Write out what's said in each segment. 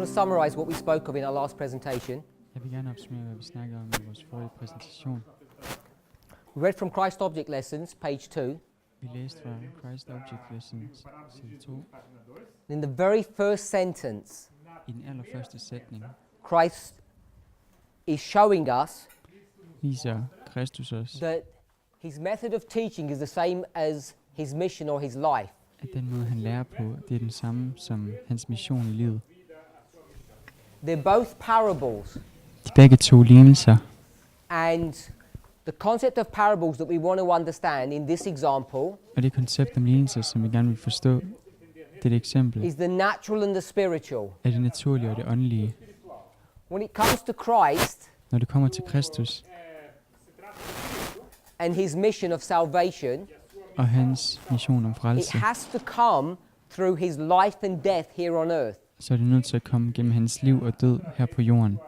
to summarize what we spoke of in our last presentation. Jeg vil gerne opsummere, hvad vi snakkede om i vores forrige præsentation. We read from Christ Object Lessons, page 2. Vi læste fra Christ Object Lessons, side 2. In the very first sentence, I den allerførste sætning Christ is showing us viser Kristus os, that his method of teaching is the same as his mission or his life. at den måde, han lærer på, det er den samme som hans mission i livet. They're both parables. De begge to lignelser, And the concept of parables that we want to understand in this example og det koncept om lignelser, som vi gerne vil forstå, det er et eksempel is the natural and the spiritual. af det naturlige og det åndelige. When it comes to Christ Når det kommer til Kristus and his mission of salvation, og hans mission om it frelse, has to come through his life and death here on earth. så er det nødt til at komme gennem hans liv og død her på jorden.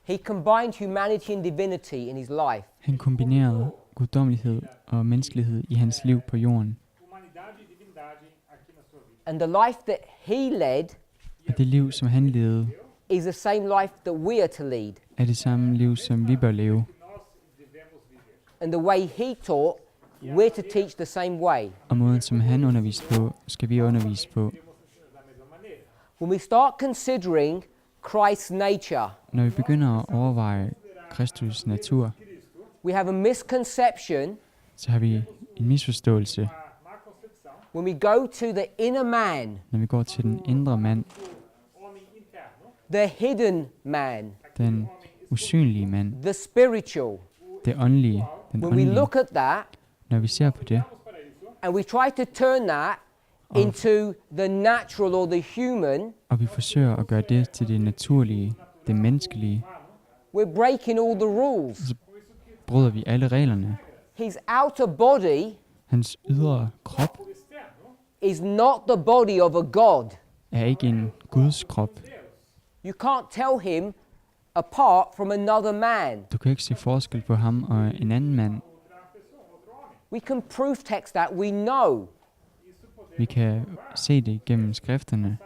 He combined humanity and divinity in his life. Han kombinerede guddommelighed og menneskelighed i hans liv på jorden. And the life that he led Og det liv, som han levede, is the same life that we are to lead. er det samme liv, som vi bør leve. And the way he taught, we're to teach the same way. Og måden, som han underviste på, skal vi undervise på. When we start considering Christ's nature, Når vi begynder at overveje Kristus natur, we have a misconception så har vi en misforståelse, when we go to the inner man, når vi går til den indre mand, the hidden man, den usynlige mand, the spiritual. det åndelige, den When we åndelige. look at that Når vi ser på det, and we try to turn that into the natural or the human, og vi forsøger at gøre det til det naturlige, det menneskelige, we're breaking all the rules. bryder vi alle reglerne. His outer body Hans ydre krop is not the body of a god. er ikke en Guds krop. You can't tell him apart from another man. Du kan ikke se forskel på ham og en anden mand. We can proof text that, we know. Vi kan se det gennem skrifterne,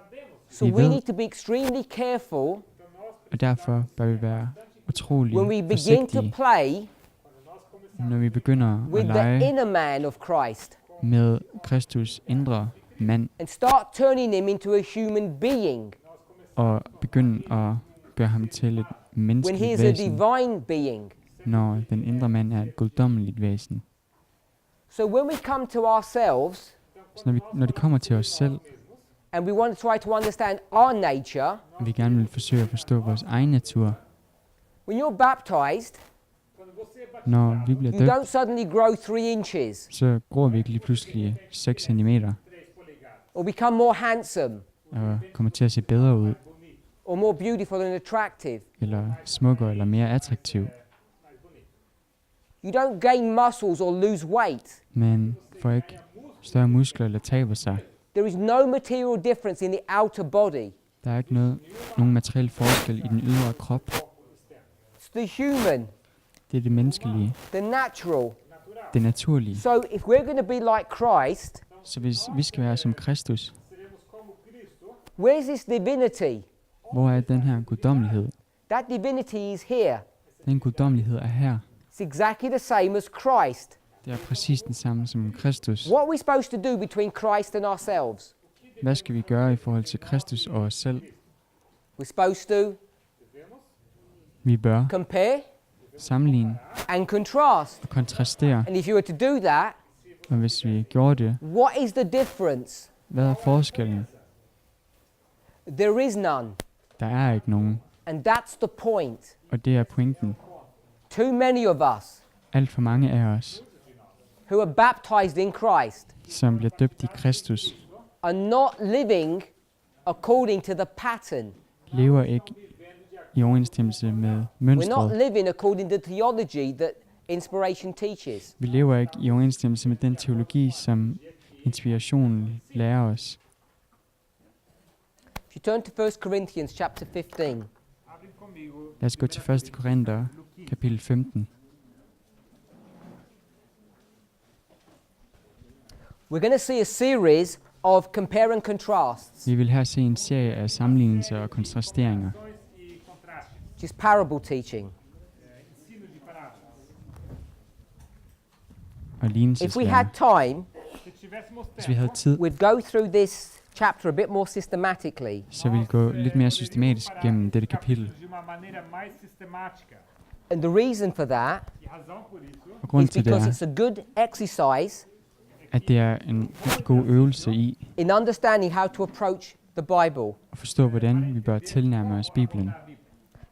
So Vi we ved- need to be extremely careful og derfor bør vi være utrolig when we begin to forsigtige, play når vi begynder at with the lege inner man of Christ med Kristus indre mand, and start turning him into a human being og begynde at gøre ham til et when he menneskeligt is a væsen, divine being. når den indre mand er et guddommeligt væsen. So when we come to ourselves Så når det kommer til os selv, and we want to try to understand our nature, og vi gerne vil forsøge at forstå vores egen natur, when you're baptized, når vi bliver you døbt, don't suddenly grow 3 inches så gror vi ikke lige pludselig 6 cm or become more handsome og kommer til at se bedre ud, or more beautiful and attractive. eller smukkere eller mere attraktiv. You don't gain muscles or lose weight. Men får ikke større muskler eller taber sig. There is no material difference in the outer body. Der er ikke nogen materiel forskel i den ydre krop. It's the human, Det er det menneskelige, the natural. det naturlige. So if we're going to be like Christ, Så hvis vi skal være som Kristus, where's this divinity? hvor er den her guddommelighed? That divinity is here. Den guddommelighed er her. It's exactly the same as Christ. Det er præcis den samme som Kristus. What are we supposed to do between Christ and ourselves? Hvad skal vi gøre i forhold til Kristus og os selv? We're supposed to Vi bør compare sammenligne and contrast. og kontrastere. And if you were to do that, Og hvis vi gjorde det, what is the difference? hvad er forskellen? There is none. Der er ikke nogen. And that's the point. Og det er pointen. Too many of us Alt for mange af os, who are baptized in Christ som bliver døbt i Kristus, are not living according to the pattern. lever ikke i overensstemmelse med We're mønstret. not living according to the theology that inspiration teaches. Vi lever ikke i overensstemmelse med den teologi, som inspirationen lærer os. If you turn to 1 Corinthians chapter 15, Lad os gå til 1. Korinther, kapitel 15. we're going to see a series of compare and contrasts, Vi vil her se en serie af sammenligninger og kontrasteringer. just parable teaching. Og If we lignelseslæren. had time, Hvis vi havde tid, we'd go through this chapter a bit more systematically. så ville vi gå lidt mere systematisk gennem dette kapitel. de uma maneira mais sistemática. And the reason for that E a razão por isso Og grunden is til det because er, it's a good exercise at det er en rigtig god øvelse i in understanding how to approach the Bible, at forstå, hvordan vi bør tilnærme os Bibelen.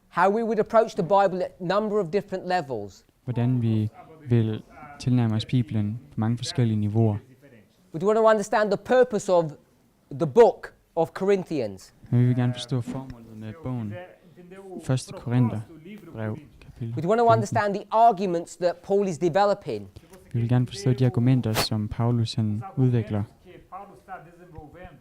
how we would approach the Bible at a number of different levels. Hvordan vi vil tilnærme os Bibelen på mange forskellige niveauer. We want to understand the purpose of the book of Corinthians. Men vi vil gerne forstå formålet med bogen. entendeu 1. Korinther brev, kapitel We want to 15. understand the arguments that Paul is developing. Vi vil gerne forstå de argumenter, som Paulus han udvikler. que Paulo está desenvolvendo.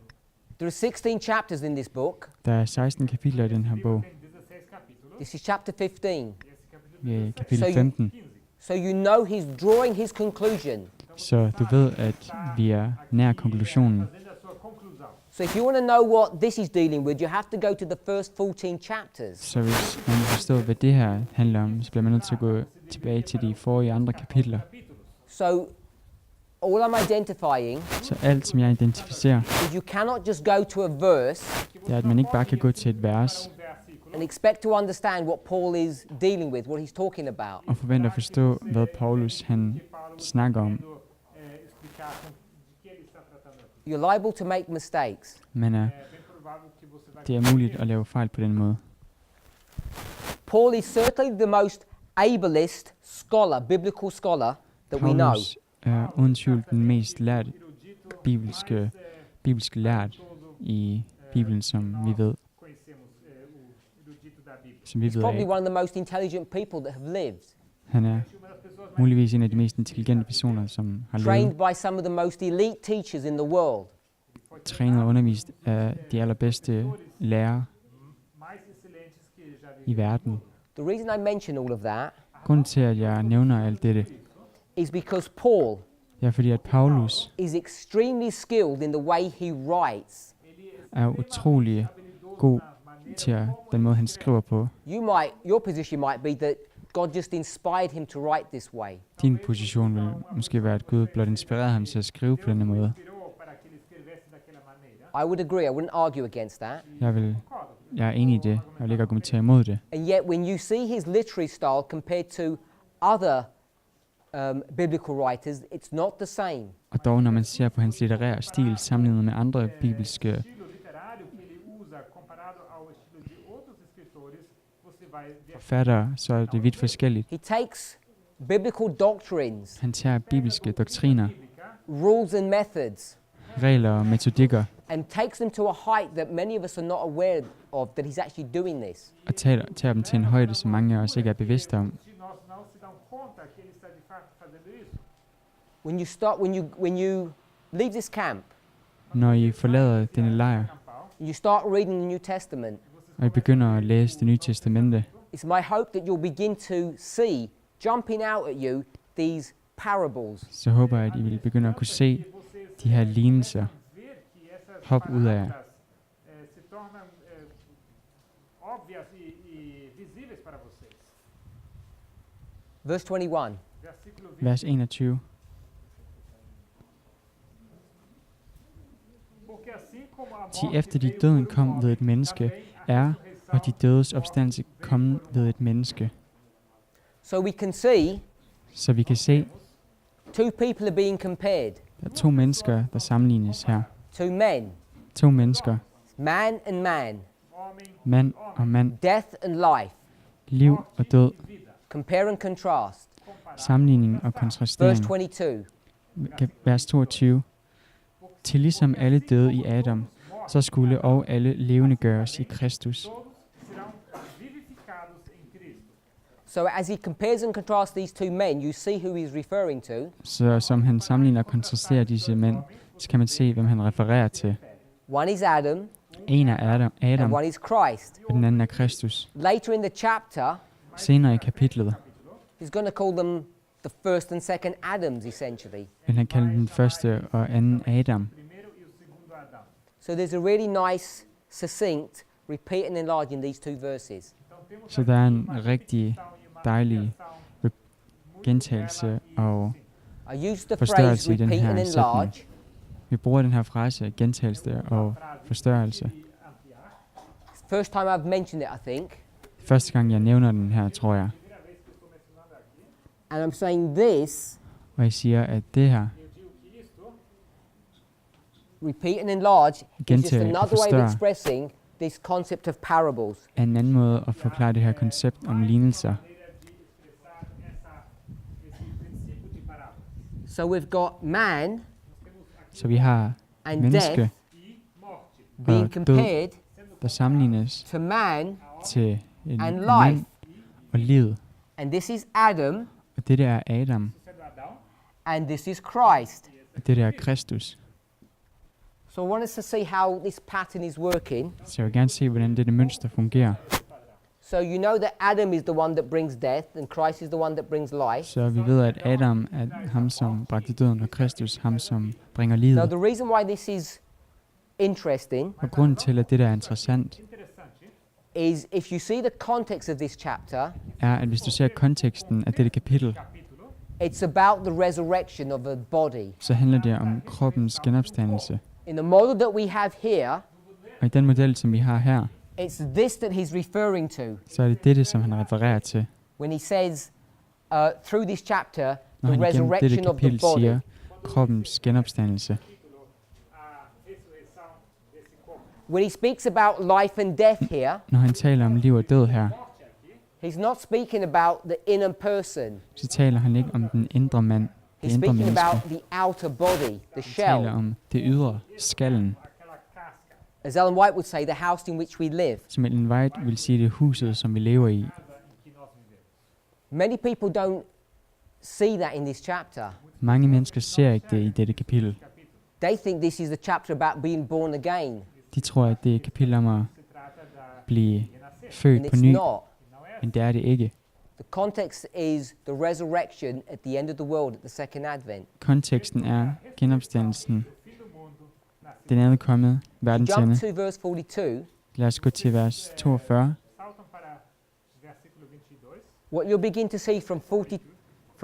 There are 16 chapters in this book. Der er 16 kapitler i den her bog. Tem 16 capítulos. This is chapter 15. Esse capítulo Vi er i So kapitel you- 15. So you know he's drawing his conclusion. Så du ved, at vi er nær konklusionen. fazendo a sua conclusão. So if you want to know what this is dealing with, you have to go to the first 14 chapters. Så hvis man vil forstå, hvad det her handler om, så bliver man nødt til at gå tilbage til de forrige andre kapitler. So all I'm identifying Så alt, som jeg identificerer, is you cannot just go to a verse det er, at man ikke bare kan gå til et vers and expect to understand what Paul is dealing with, what he's talking about. og forvente at forstå, hvad Paulus han snakker om. Explicar de que ele está tratando aqui. You're liable to make mistakes. Men É bem provável que você vai det er muligt at lave fejl på den måde. Paul is certainly the most ablest scholar, biblical scholar that we know. Paulus er uden tvivl den mest lærte bibelske lærd i Bibelen, som vi ved, conhecemos o erudito da Bíblia. som vi He's ved probably af. one of the most intelligent people that have lived, Han er Uma das pessoas mais muligvis en af de mest intelligente personer, som har trained levet, by some of the most elite teachers in the world. trænet og undervist af de allerbedste lærere mais excelentes que já i verden. The reason I mention all of that Grunden til, at jeg nævner alt dette, is because Paul er fordi, at Paulus is extremely skilled in the way he writes. er utrolig god til den måde, han skriver på. Your position might be that God just inspired him to write this way. Din position vil måske være, at Gud blot inspirerede ham til at skrive på denne måde. inspirou para que ele escrevesse daquela maneira. I would agree, I wouldn't argue against that. Jeg er enig i det, og jeg vil ikke argumentere imod det. And yet, when you see his literary style compared to other biblical writers, it's not the same. Og dog, når man ser på hans litterære stil sammenlignet med andre bibelske Estilo literário que ele usa comparado ao estilo de outros escritores, você vai ver forfattere, så er det vidt forskelligt. He takes biblical doctrines, Han tager bibelske doktriner, rules and methods, regler og metodikker, and takes them to a height that many of us are not aware of, that he's actually doing this. og tager dem til en højde, som mange af os ikke er bevidste om. de nós não se dão conta que ele está de fato fazendo isso. When you leave this camp, Når I forlader denne lejr, you start reading the New Testament, og I begynder at læse det nye testamente, it's my hope that you'll begin to see, jumping out at you, these parables. så håber jeg, at I vil begynde at kunne se de her lignelser Ver que essas hoppe ud af jer. palavras se tornam óbvias e visíveis para vocês. Verse 21. Versículo 20. Vers 21. Porque assim como a Til morte efter de veio døden por kom um ved et homem, menneske, também a er, ressurreição og de dødes opstandelse kom ved et menneske. So we can see Så vi kan se, two people are being compared. der er to mennesker, der sammenlignes her. Two men, To mennesker, man and man, homem, mand og mand, death and life, liv og død, vida. compare and contrast. sammenligning og Verse kontrastering. 22. Vers 22. Til ligesom alle døde i Adam, så skulle og alle levende gøres i Kristus. Todos serão vivificados em Cristo. So as he compares and contrasts these two men, you see who he's referring to. Så som han sammenligner og kontrasterer disse mænd, så kan man se, hvem han refererer til. One is Adam En er Adam, and one is Christ. og den anden er Kristus. Later in the chapter, Senere i kapitlet he's going to call them the first and second Adams, essentially. vil han kalde den første og anden Adam. Primeiro e o segundo So there's a really nice, succinct repeat and enlarge in these two verses. Så der er en rigtig dejlig gentagelse og I use the forstørrelse phrase i den repeat and her sætning. enlarge Vi bruger den her frase gentagelse og forstørrelse. first time I've mentioned it, I think. Første gang jeg nævner den her, tror jeg. And I'm saying this, Og jeg siger, at det her repeat and enlarge, is just Gentage og another way of forstørre. expressing this concept of parables. er en anden måde at forklare det her koncept om lignelser. So we've got man Så vi har and menneske death being og død, compared der sammenlignes to man, til en and mand life. og livet. and this is Adam, Og det der er Adam, and this is Christ. og det der er Kristus. So I want us to see how this pattern is working. Så jeg vil gerne se, hvordan dette mønster fungerer. So you know that Adam is the one that brings death, and Christ is the one that brings life. Så vi ved, at Adam er ham, som bragte døden, og Kristus ham, som bringer Now livet. the reason why this is interesting Og grunden til, at det der er interessant, is if you see the context of this chapter, er, at hvis du ser konteksten af dette kapitel, it's about the resurrection of a body. så handler det om kroppens genopstandelse. In the model that we have here, Og i den model, som vi har her, it's this that he's referring to så er det dette, som han refererer til, when he says, through this chapter, når the han igennem dette resurrection of the kapitel body. siger kroppens genopstandelse. When he speaks about life and death here, Når han taler om liv og død her, he's not speaking about the inner person. så taler han ikke om den indre mand, det He's indre speaking menneske. about the outer body, the Han taler shell. om det ydre, skallen, As Ellen White would say, the house in which we live. som Ellen White vil sige, det er huset, som vi lever i. Many people don't see that in this chapter. Mange mennesker ser ikke det i dette kapitel. They think this is a chapter about being born again, De tror, at det er et kapitel om at blive født and på it's ny, not. men det er det ikke. The context is the resurrection at the end of the world at the second advent. Konteksten er genopstandelsen. Den er kommet, verdens Jump ende. to verse 42. Lad os gå til vers 42. Saltam para What you'll begin to see from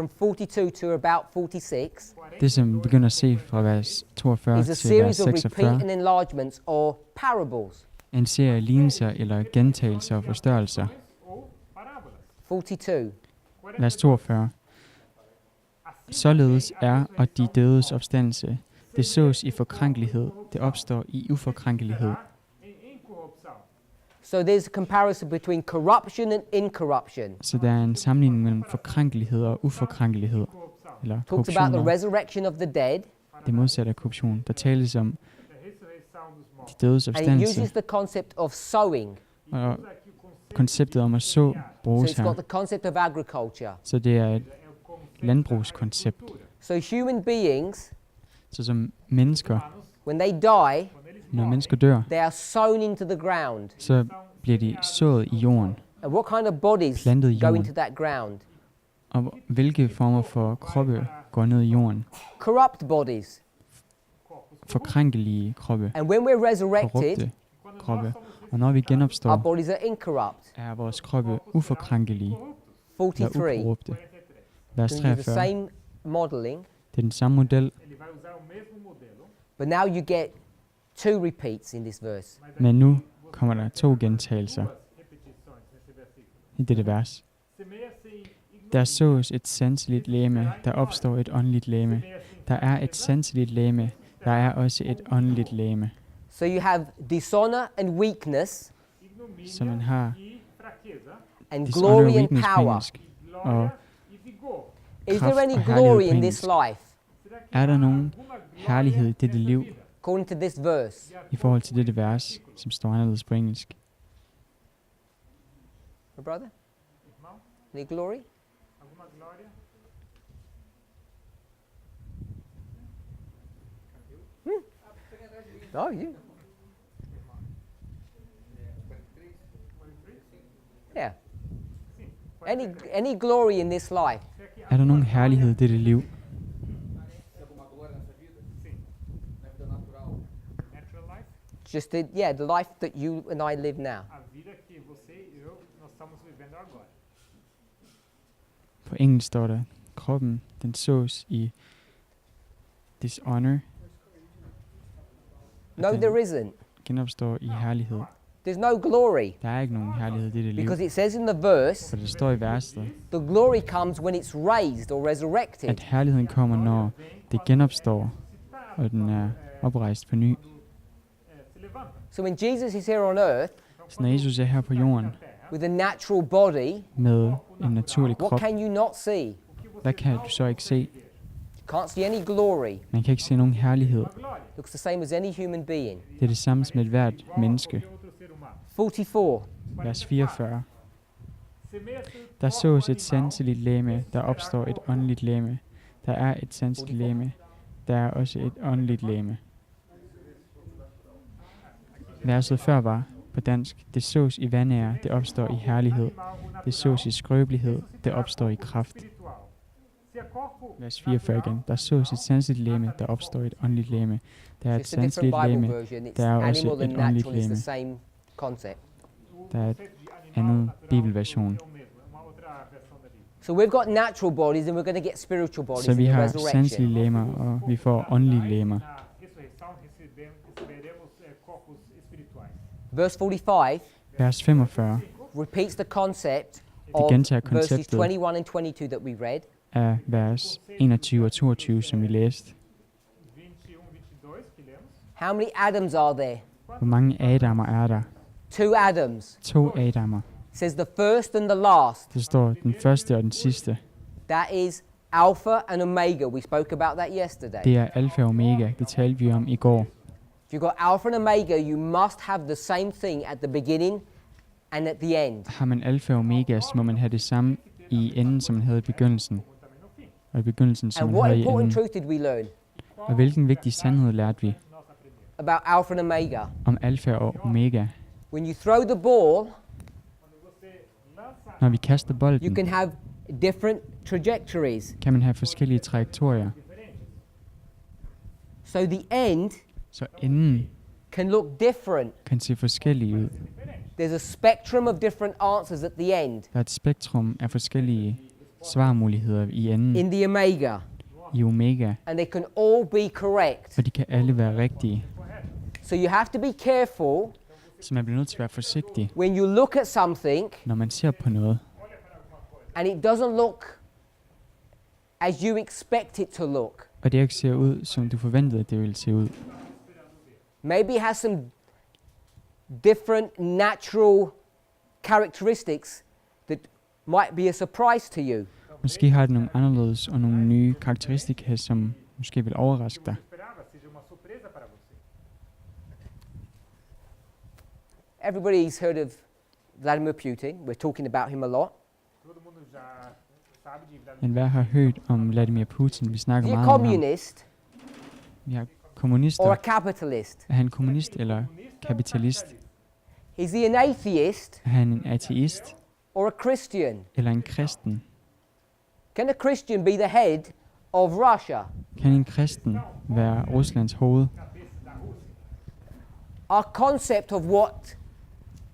42 to about 46 Det, som vi begynder at se fra vers 42 is a til vers series of repeat 46, and enlargements or parables. en serie af lignelser eller gentagelser og forstørrelser. ou parábolas. 42. Vers 42. Således er og de dødes opstandelse. Det sås i forkrænkelighed, det opstår i uforkrænkelighed. Em incorrupção. So there's a comparison between corruption and incorruption. Så der er en sammenligning mellem forkrænkelighed og uforkrænkelighed, eller Talks about the korruption. resurrection of the dead Det modsatte af korruption. Der tales om Da ressurreição dos mortos. de dødes and it opstandelse, uses the concept of sowing. og Aqui o conceito konceptet om at så So bruges it's got her. the concept of agriculture. Så det er et é o conceito landbrugskoncept. So human beings, Så som mennesker, when they die, quando eles når morrem, mennesker dør, they are sown into the ground. så bliver de sået i jorden. And what kind of bodies Plantet i go jorden. into that ground? Og hvilke former for kroppe går ned i jorden? Corrupt bodies. Forkrænkelige kroppe, And when we're resurrected, korrupte kroppe. Og når vi our genopstår, bodies are incorrupt. er vores kroppe uforkrænkelige eller 43. ukorrupte. Vers So you do the 43. same modeling, Det er den samme model, ele vai usar o mesmo modelo, but now you get two repeats in this verse. men nu kommer der 2 gentagelser repetições nesse versículo. i dette vers. Semeia-se em Der sås et sanseligt læme, der opstår et åndeligt læme. Der er et sanseligt læme, der er også et åndeligt læme. So you have dishonor and weakness Så man har e fraqueza, and dishonor, glory and weakness på power. engelsk. glória e vigor. Is kraft there any og herlighed glory på in this engelsk. life Será que Er der há nogen alguma glória herlighed i dette nessa liv, vida? according to this verse? i forhold til dette vers, som står anderledes på engelsk? My brother? Irmão, Any glory? alguma glória? Oh, you. Yeah. Any glory in this life? Será que há Er der nogen herlighed i dette liv? alguma glória nessa vida? Sim. Na vida natural. Natural life? just the life that you and I live now. A vida que você e eu, nós estamos vivendo agora. På engelsk står der, kroppen, den sås i dishonor, No, den there isn't. genopstår i herlighed. There's no glory. Der er ikke nogen herlighed i dette liv. Because it says in the verse, For det står i verset, the glory comes when it's raised or resurrected. at herligheden kommer, når det genopstår, og den er oprejst på ny. Se levanta. So when Jesus is here on earth Så når Jesus er her på jorden with a natural body, med en naturlig what krop, can you not see? hvad kan du så ikke se? You can't see any glory. Man kan ikke se nogen herlighed. Looks the same as any human being. Det er det samme som et hvert menneske. Outro ser humano. 44. Vers 44. Semeia-se Der sås et sanseligt legeme, der opstår et åndeligt legeme. Der er et sanseligt legeme, der er også et åndeligt legeme. Verset før var på dansk, det sås i vandære, det opstår i herlighed. Det sås i skrøbelighed, det opstår i kraft. espiritual. Se er corpo Vers 44 igen. Der sås et sanseligt legeme, der opstår et åndeligt legeme. Der er et It's a different sanseligt Bible legeme, version. It's der er også animal and et åndeligt natural. It's the legeme. same concept. Der er et conceito de animal, andet natural, bibelversion. é o mesmo, é uma outra versão da Bíblia. So we've got natural bodies and we're going to get spiritual bodies Så in vi the har resurrection. sanselige legemer, og vi får åndelige legemer. Na ressurreição receberemos corpos espirituais. Verse 45 Vers 45 repeats the concept of gentager verses konceptet 21 and 22 that we read. af vers 21 og 22, som vi læste. 21, 22 que lemos. How many Adams are there? Hvor mange Adamer er der? 2 Adams. 2 Adamer. It says the first and the last. Der står den første og den sidste. That is Alpha and Omega. We spoke about that yesterday. Det er alfa og omega. Det talte vi om i går. If you've got Alpha and Omega, you must have the same thing at the beginning and at the end. Har man alfa og omega, så må man have det samme i enden, som man havde i begyndelsen. Og i begyndelsen, som And man what havde i important enden. truth did we learn Og hvilken vigtig sandhed lærte vi about Alpha and Omega? om alfa og omega? When you throw the ball, Når vi kaster you bolden, can have different trajectories. kan man have forskellige trajektorier. So the end Så enden can look different. kan se forskellig ud. There's a spectrum of different answers at the end Der er et spektrum af forskellige svarmuligheder i enden, in the Omega, i omega, and they can all be correct. og de kan alle være rigtige. So you have to be careful Så man bliver nødt til at være forsigtig, when you look at something når man ser på noget, and it doesn't look as you expect it to look. og det ikke ser ud, som du forventede, at det ville se ud. Maybe it has some different natural characteristics that might be a surprise to you. Måske har det nogle anderledes og nogle nye karakteristika, som måske vil overraske dig. Esperava seja uma surpresa para você. Everybody's heard of Vladimir Putin. We're talking about him a lot. Todo mundo já sabe de Vladimir. Men hvad har hørt om Vladimir Putin? Vi Is snakker he a meget om ham. communist Vi har or kommunister. a capitalist? Er han kommunist eller kapitalist? Is he an atheist Er han en ateist or a Christian? eller en kristen? Can a Christian be the head of Russia? Kan en kristen være Ruslands hoved? Our concept of what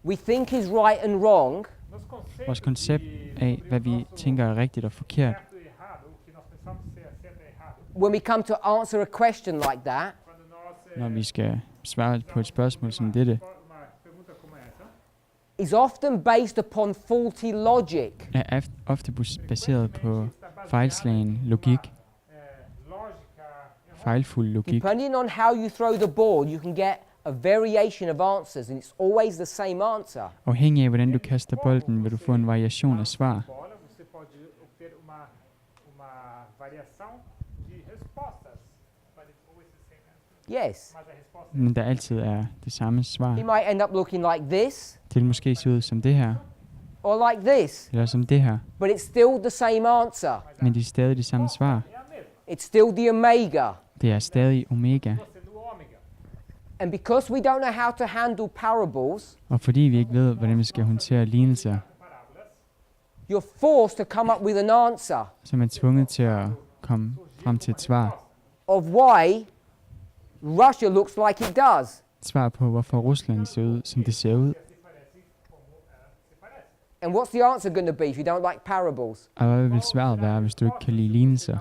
we think is right and wrong Nos conceitos Vores koncept de af, hvad vi tænker er rigtigt og forkert, certo e errado, o que nós pensamos ser certo e errado, when we come to answer a question like that, quando nós når vi skal svare på et spørgsmål som dette, uma pergunta como essa, is often based upon faulty logic. er ofte baseret på fejlslagen logik, lógica, fejlfuld logik. Depending on how you throw the ball, you can get a variation of answers, and it's always the same answer. Afhængig af, hvordan du kaster bolden, vil du få en variation af svar. bola, você pode obter uma variação de respostas, but it's always the same answer. Yes. Mas a resposta Men der altid er det samme svar. He might end up looking like this Det vil måske se ud som det her, or like this, eller som det her, but it's still the same answer. men det er stadig det samme svar. é a mesma, It's still the omega. Det er stadig omega. sendo o ômega. And because we don't know how to handle parables, Og fordi vi ikke ved, hvordan vi skal håndtere lignelser, you're forced to come up with an answer så er man tvunget til at komme frem til et svar of why Russia looks like it does. svar på, hvorfor Rusland ser ud, som det ser ud. And what's the answer going to be if you don't like parables? Og hvad vil svaret være, hvis du ikke kan lide lignelser?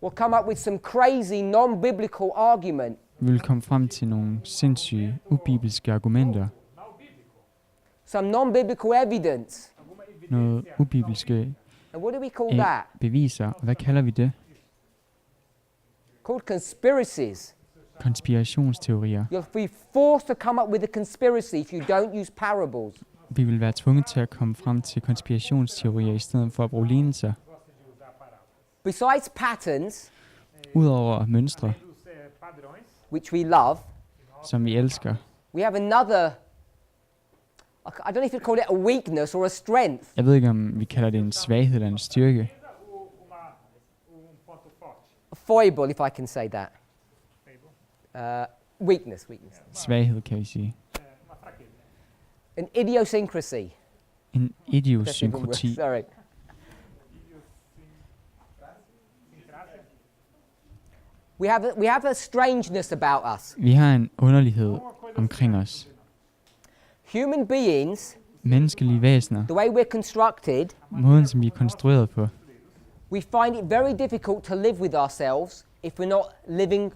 We'll come up with some crazy non-biblical argument. Vi vil komme frem til nogle sindssyge, ubibelske argumenter. Some non-biblical evidence. Noget ubibelske And what do we call that? beviser. Hvad kalder vi det? Called conspiracies. Konspirationsteorier. You'll be forced to come up with a conspiracy if you don't use parables. Vi vil være tvunget til at komme frem til konspirationsteorier i stedet for at bruge lignelser. Besides patterns, Udover mønstre, which we love, som vi elsker, we have another, I don't know if you'd call it a weakness or a strength. jeg ved ikke, om vi kalder det en svaghed eller en styrke. A foible, if I can say that. Weakness. Svaghed, kan vi sige. An idiosyncrasy. En That's even idiosynkroti. worse, sorry. We have a strangeness about us. Vi har en underlighed omkring os. Human beings, Menneskelige væsener, the way we're constructed, måden som vi er konstrueret på, we find it very difficult to live with ourselves if we're not living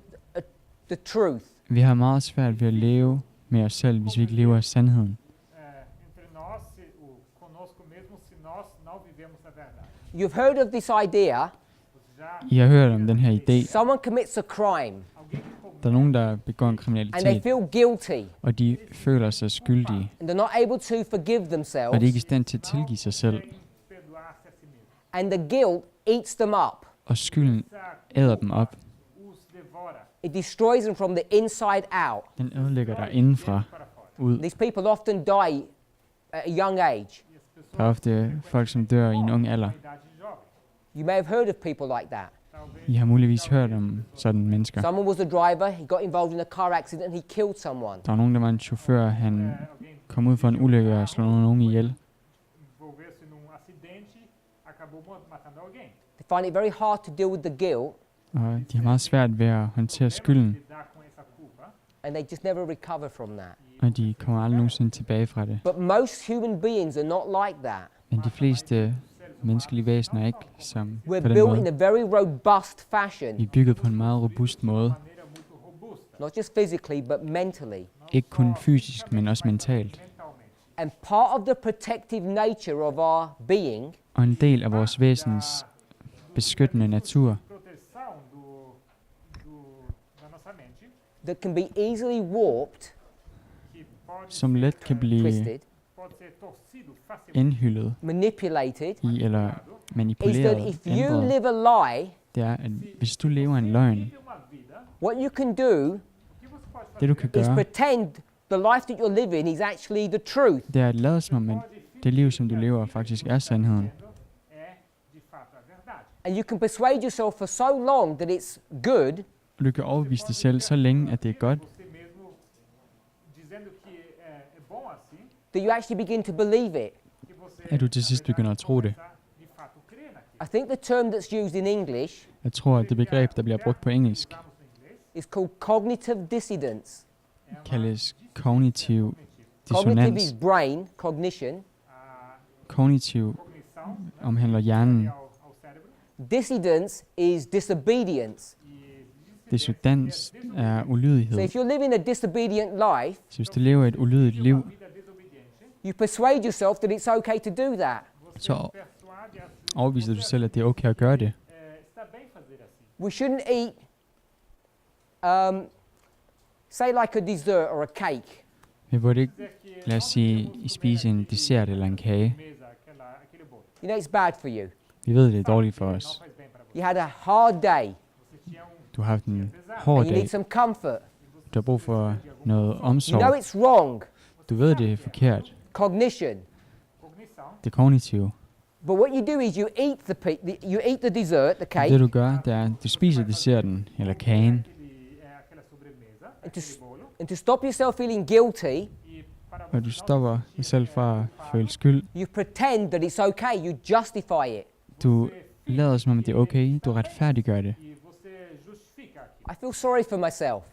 the truth. vi har meget svært ved at leve med os selv, hvis vi ikke lever af sandheden. Entre nós, conosco mesmo, se nós não vivemos a verdade. You've heard of this idea. I har hørt om den her idé. Someone commits a crime Der er nogen, der begår en and they kriminalitet, feel guilty og de føler sig skyldige, and they're not able to forgive og de er themselves, ikke i stand til at tilgive sig selv. Perdoar-se a si mesmo. and the guilt eats them up. Og skylden æder dem op. Os devora It destroys them from the inside out. Den ødelægger dig indenfra ud. These people often die at a young age. Der er ofte folk, som dør i en ung alder. idade jovem. You may have heard of people like that. I har muligvis hørt om sådan mennesker. Someone was a driver, he got involved in a car accident and he killed someone. Der var nogen, der var en chauffør, han kom ud for en ulykke og slog nogen ihjel. Envolver-se num acidente, acabou matando alguém. They find it very hard to deal with the guilt Og de har meget svært ved at håndtere skylden, Lidar com essa culpa, and they just never recover from that. og de kommer aldrig nogensinde tilbage fra det. But most human beings are not like that. Men de fleste menneskelige væsener er ikke som We're på den built in måde. a very robust fashion, Vi er bygget på en meget robust måde. maneira muito robusta, not just physically but mentally. Ikke kun fysisk, men også mentalt. mentalmente. And part of the protective nature of our being Og en del af vores væsens beskyttende natur, Proteção da nossa mente, that can be easily warped, que pode, som let kan blive twisted, pode ser torcido facilmente, indhyllet manipulated, i eller is that manipuleret, if you ændret, live a lie, det er, at hvis du lever en løgn, vive uma vida, what you can do o que você pode det du fazer kan is gøre, pretend the life that you're living is actually the truth. det er at lade som om, at det liv, som du lever, faktisk er sandheden. é de fato a verdade. And you can persuade yourself for so long that it's good Og du kan overbevise dig selv så længe, at det er godt, Você mesmo dizendo que é bom assim, that you actually begin to believe it. que você at du til sidst begynder at tro det. de fato crê naquilo. I think the term that's used in English Jeg tror, at det begreb, der bliver brugt på engelsk, Usamos no inglês, is called cognitive dissidence. kaldes kognitiv Cognitive is dissonans. brain, cognition. a Kognitiv cognição, né, omhandler hjernen. ao cérebro, Dissidence is disobedience. e Dissonans er So ulydighed. if you're living a disobedient life, Så hvis du lever et ulydigt liv, vida desobediente, you persuade yourself that it's okay to do that. så persuade a si, overbeviser du selv, at det er okay at gøre det. está bem fazer assim. We shouldn't eat, say like a dessert or a cake. Vi burde ikke, Dizer que lad os sige, spise en dessert eller en kage. mesa, aquele bolo, You know it's bad for you. Vi ved, det er dårligt for não os. faz bem para você. You had a hard day Você tinha Du har haft en hård and you need dag. some comfort. Du har brug for noget You know omsorg. it's wrong, Du ved, det er forkert. cognition. cognição, Det kognitive. But what you do is you eat you eat the dessert, the Det cake, du gør, det er, at du spiser desserten eller kagen. aquela sobremesa, and to, aquele bolo, and to stop yourself feeling guilty, e para Og du stopper dig selv fra at føle skyld. you pretend that it's okay, you justify it. Du lader som om, det er okay. Du retfærdiggør det. e você justifica aquilo. I feel sorry for myself.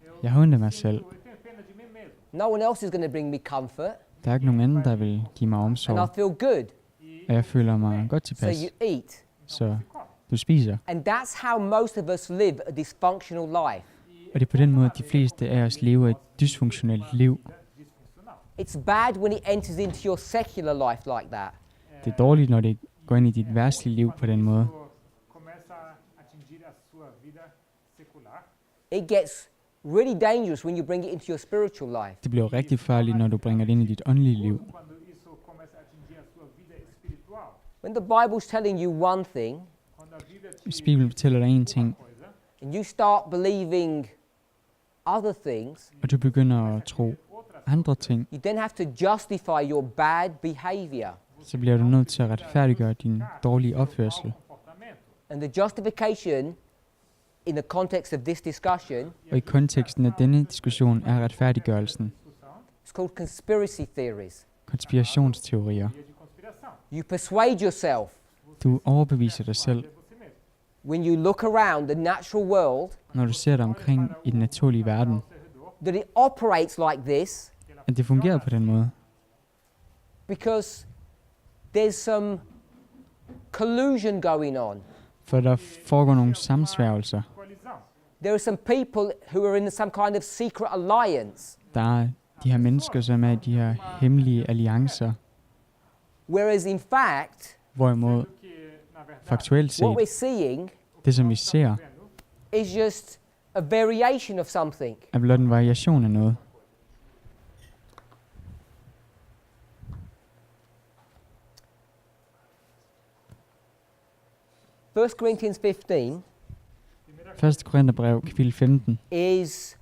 Eu Jeg har ondt af mig selv. eu tenho pena de mim mesmo. No one else is going to bring me comfort, Der er ikke nogen anden, der vil give mig and I omsorg. feel good. Og jeg føler mig godt So tilpas. you eat. Så du spiser. And that's how most of us live a dysfunctional life. Og det er på den måde, at de fleste af os lever et dysfunktionelt liv. It's bad when it enters into your secular life like that. Det er dårligt, når det går ind i dit verdslige liv på den måde. Começa a atingir a sua vida secular. It gets really dangerous when you bring it into your spiritual life. Det bliver rigtig farligt, når du bringer det ind i dit åndelige liv. Quando isso começa a atingir a sua vida espiritual. When the Bible's telling you one thing, Quando a Bíblia te Hvis Bibelen fortæller dig en ting, coisa, and you start believing other things, og du begynder at tro andre ting, you then have to justify your bad behavior. så bliver du nødt til at retfærdiggøre din dårlige opførsel. comportamento. And the justification in the context of this discussion Og i konteksten af denne diskussion er retfærdiggørelsen is called conspiracy theories. konspirationsteorier. De conspiração. You persuade yourself Du overbeviser dig selv, Você mesmo. when you look around the natural world når du ser dig omkring i den naturlige verden, Ao seu redor, that it operates like this at det fungerer på den måde. because there's some collusion going on. For der foregår nogle samsværgelser. coalizão. There are some people who are in some kind of secret alliance, Der er de her mennesker, som er i de her hemmelige alliancer, whereas in fact, hvorimod Que, na verdade, faktuelt what we're set, seeing det som vi ser, vendo is just a variation of something. er blot en variation af noget. First Corinthians 15 1. Korintherbrev, kapitel 15, is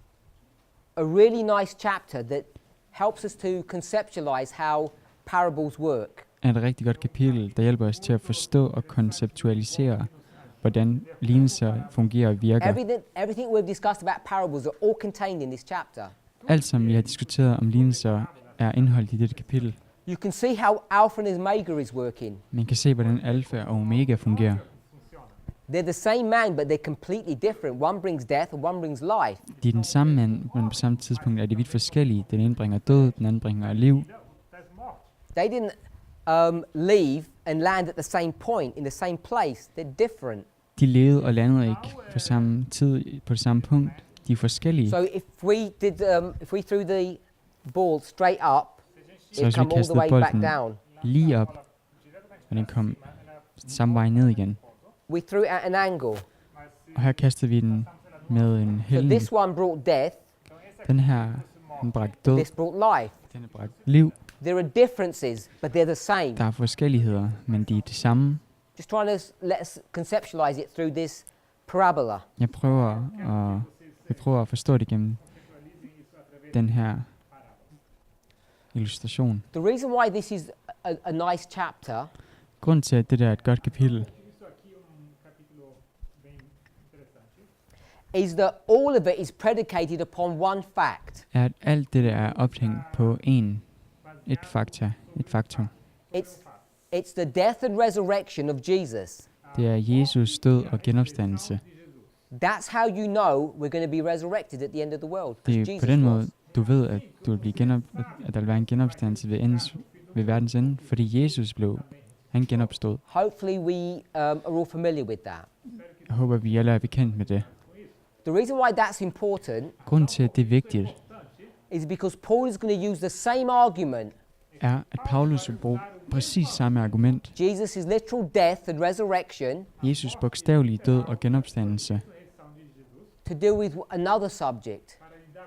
a really nice chapter that helps us to conceptualize how parables work. er et rigtig godt kapitel, der hjælper os til at forstå og konceptualisere, hvordan lignelser fungerer og virker. Everything we've discussed about parables are all contained in this chapter. Alt, som vi har diskuteret om lignelser, er indeholdt i dette kapitel. You can see how Alpha and Omega is working. Man kan se, hvordan alfa og omega fungerer. funciona. They're the same man, but they're completely different. One brings death and one brings life. De er den samme mand, men på samme tidspunkt er de vidt forskellige. Den ene bringer død, den anden bringer liv. Não, traz morte. They didn't leave and land at the same point, in the same place. They're different. De levede og landede ikke på samme tid, på det samme punkt. De er forskellige. So if we threw the ball straight up, Så it'd hvis vi come all the kastede way back bolden down. lige op, og den kom samme vej ned igen. We threw it at an angle. Og her kastede vi den med en So hældning. this one brought death, Den her, den bragte død. this brought life. Den har bragt liv. There are differences, but they're the same. Der er forskelligheder, men de er det samme. Just trying to let us conceptualize it through this parabola. Vi prøver at forstå det gennem den her illustration. The reason why this is a nice chapter Grunden til, at det der er et godt kapitel, Isso aqui capítulo bem interessante. is that all of it is predicated upon one fact. er, at alt det der er ophængt på et faktum. It's the death and resurrection of Jesus. Det er Jesus død og genopstandelse. That's how you know we're going to be resurrected at the end of the world. Det Because er Jesus på den måde, was. du ved, at du vil blive at der vil være en genopstandelse ved verdens ende, fordi Jesus han genopstod. Hopefully we are all familiar with that. Jeg håber, vi alle er bekendt med det. The reason why that's important Grunden til, at det er vigtigt, is because Paul is going to use the same argument. er, at Paulus vil bruge præcis samme argument. Jesus' literal death and resurrection Jesus bogstavelige død og genopstandelse to deal with another subject.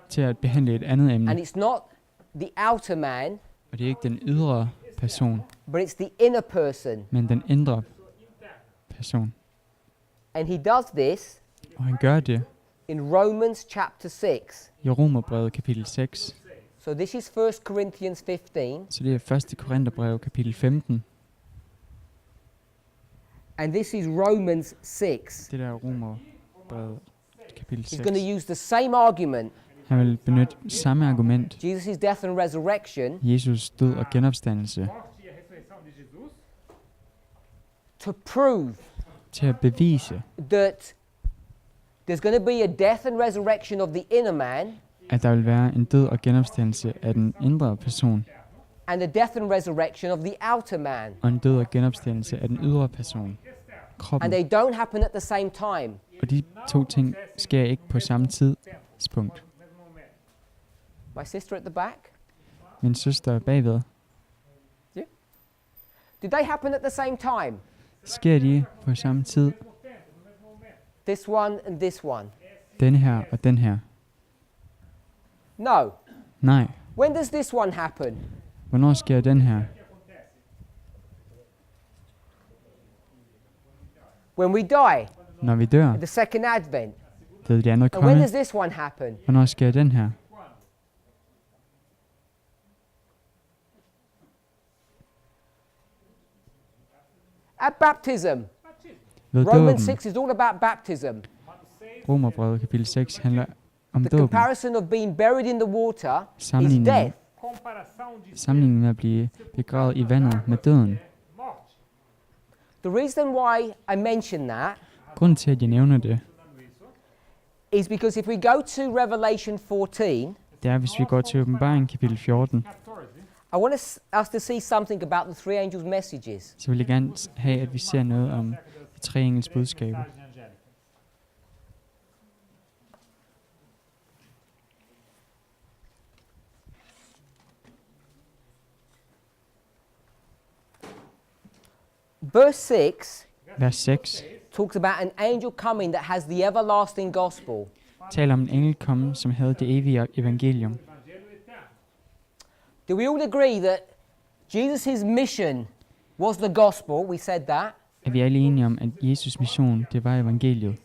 til at behandle et andet emne. And it's not the outer man, Og det er ikke den ydre person, but it's the inner person. men den indre person. And he does this Og han gør det in Romans chapter 6. i Romerbrevet kapitel 6. So this is 1 Corinthians 15, Så det er 1. Korintherbrev kapitel 15. and this is Romans 6. Det der er Romerbrevet kapitel He's 6. going to use the same argument, Han vil benytte samme argument. Jesus' death and resurrection, Jesus død og genopstandelse Morte e a ressurreição de Jesus to prove til at bevise, that there's going to be a death and resurrection of the inner man, at der vil være en død og genopstandelse af den indre person, and a death and resurrection of the outer man. og en død og genopstandelse af den ydre person, And kroppen. they don't happen at the same time. Og de to ting sker ikke på samme tidspunkt. My sister at the back? Min søster bagved, Did they happen at the same time? sker de på samme tid, This one and this one? den her og den her? No. Nej. When does this one happen? Hvornår sker den her? When we die, Når vi dør. at the second advent. Det er det andet And when komme. does this one happen? Hvornår sker den her? At baptism. Ved Romans dåben. 6 is all about baptism. Romerbrevet kapitel 6 handler om The dåben. comparison of being buried in the water is Sammenligningen, death. sammenligningen med at blive begravet i vandet med døden. The reason why I mention that Grunden til, at jeg nævner det, is because if we go to Revelation 14, det er, hvis vi går til åbenbaringen kapitel 14, I want us to see something about the three angels' messages. så vil jeg gerne have, at vi ser noget om de tre engels budskaber. Verse 6 Vers 6 talks about an angel coming that has the everlasting gospel. taler om en engel komme, som havde det evige evangelium. Do we all agree that Jesus' mission was the gospel? We said that. Er vi alle enige om, at Jesus' mission, det var evangeliet?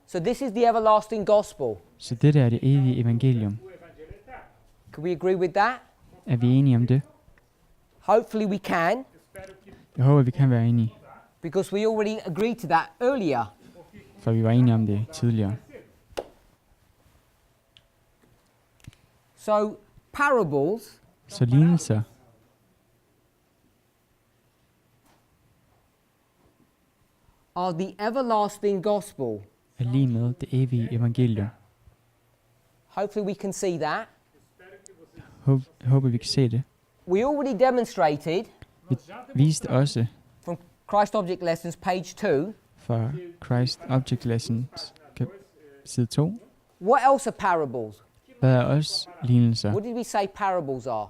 So this is the everlasting gospel. Så det der er det evige evangelium. Can we agree with that? Er vi enige om det? Hopefully we can, Jeg håber, vi kan være enige, because we already agreed to that earlier. for vi var enige om det tidligere. So parables Så lignelser are the everlasting gospel. er lige med det evige evangelium. Hopefully we can see that. Jeg håber, vi kan se det. We already demonstrated Vi viste også from Christ Object Lessons, page 2, fra Christ Object Lessons side 2. what else are parables? Hvad er også lignelser? What did we say parables are?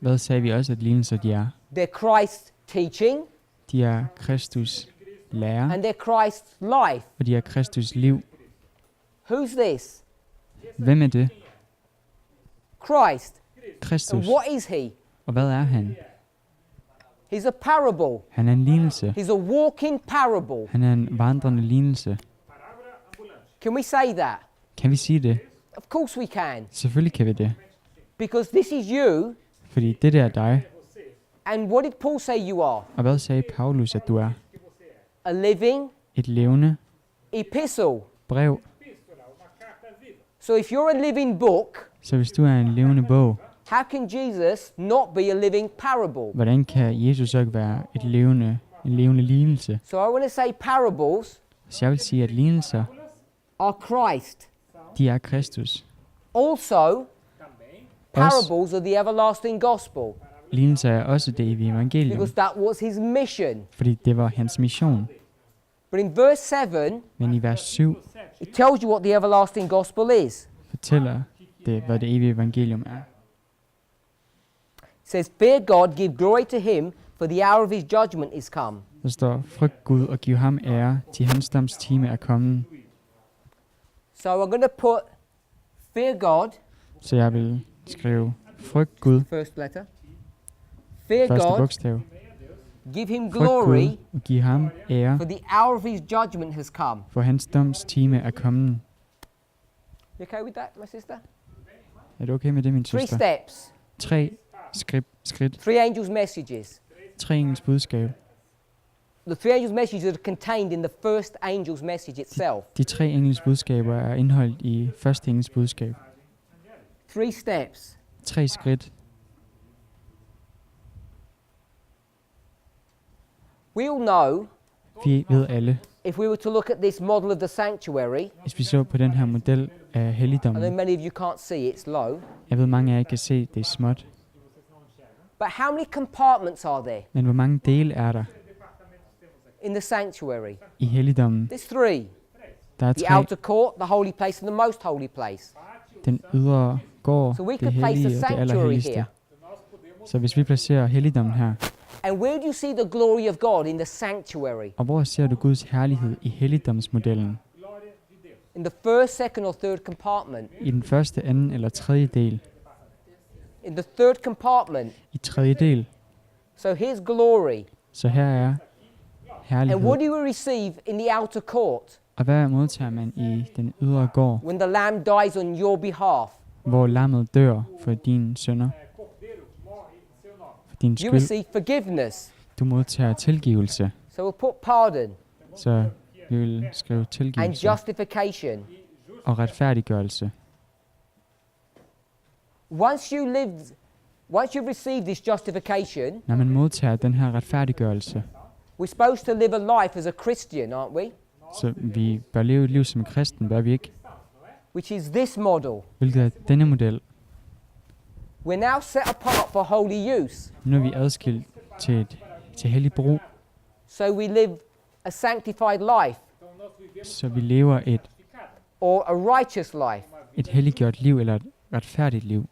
Hvad sagde vi også, at lignelser de er? They're Christ's teaching De er Kristus lære, and they're Christ's life. og de er Kristus liv. Who's this? Hvem er det? Christ. And Kristus. what is he? Og hvad er han? He's a parable. Han er en lignelse. He's a walking parable. Han er en vandrende lignelse. Can we say that? Kan vi sige det? Of course we can. Selvfølgelig kan vi det. Because this is you, Fordi det der er dig. and what did Paul say you are? Og hvad sagde Paulus, at du er? A living Et levende epistle. brev. So if you're a living book, Så hvis du er en levende bog, how can Jesus not be a living parable? hvordan kan Jesus så ikke være en levende lignelse? So I want to say parables Så jeg vil sige, at lignelser, are Christ. de er Kristus. Also, parables are the everlasting gospel, Lignelser er også det evige evangelium, because that was his mission. fordi det var hans mission. But in verse 7, Men i vers 7 it tells you what the everlasting gospel is. fortæller det, hvad det evige evangelium er. It says, fear God, give glory to him, for the hour of his judgment is come. Der står, frygt Gud og giv ham ære, til hans doms time er kommet. So I'm going to put fear God, Så jeg vil skrive, frygt Gud, first letter. Fear første God, bogstav. give him Frygt glory, Gud og giv ham ære, for the hour of his judgment has come. for hans doms time er kommet. You okay with that, my sister? Er du okay med det, min Three søster? steps, 3 skridt, three angels' messages. 3 engels budskab. The three angels' messages are contained in the first angel's message itself. De 3 engels budskaber er indeholdt i første engels budskab. Three steps. 3 skridt. We all know Vi ved alle, if we were to look at this model of the sanctuary, Hvis vi så på den her model af I know helligdommen, many of you can't see it's low, jeg ved mange af jer kan se, det er småt, but how many compartments are there men hvor mange dele er der in the sanctuary? i helligdommen? There's three. Der er The 3. outer court, the holy place, and the most holy place. Den ydre gård, So we det could place hellige a og det sanctuary allerhelligste. here. Så hvis vi placerer helligdommen her, And where do you see the glory of God in the sanctuary? og hvor ser du Guds herlighed i helligdomsmodellen? In the first, second, or third compartment? I den første, anden eller tredje del? In the third compartment. I tredje del. So here's glory. Så her er And herlighed. what do you receive in the outer court Og hvad modtager man i den ydre gård, when the lamb dies on your behalf? hvor lammet dør for dine sønner, for din You skyld? receive forgiveness. Du modtager tilgivelse. So we'll put pardon Så vi vil skrive and tilgivelse justification. og retfærdiggørelse. Once you've received this justification, Når man modtager den her retfærdiggørelse, we're supposed to live a life as a Christian, aren't we? så vi bør leve et liv som kristen, bør vi ikke? Which is this model. Hvilket er denne model. We're now set apart for holy use. Nu er vi adskilt til hellig brug, So we live a sanctified life så vi lever or a righteous life. et helliggjort liv eller et retfærdigt liv.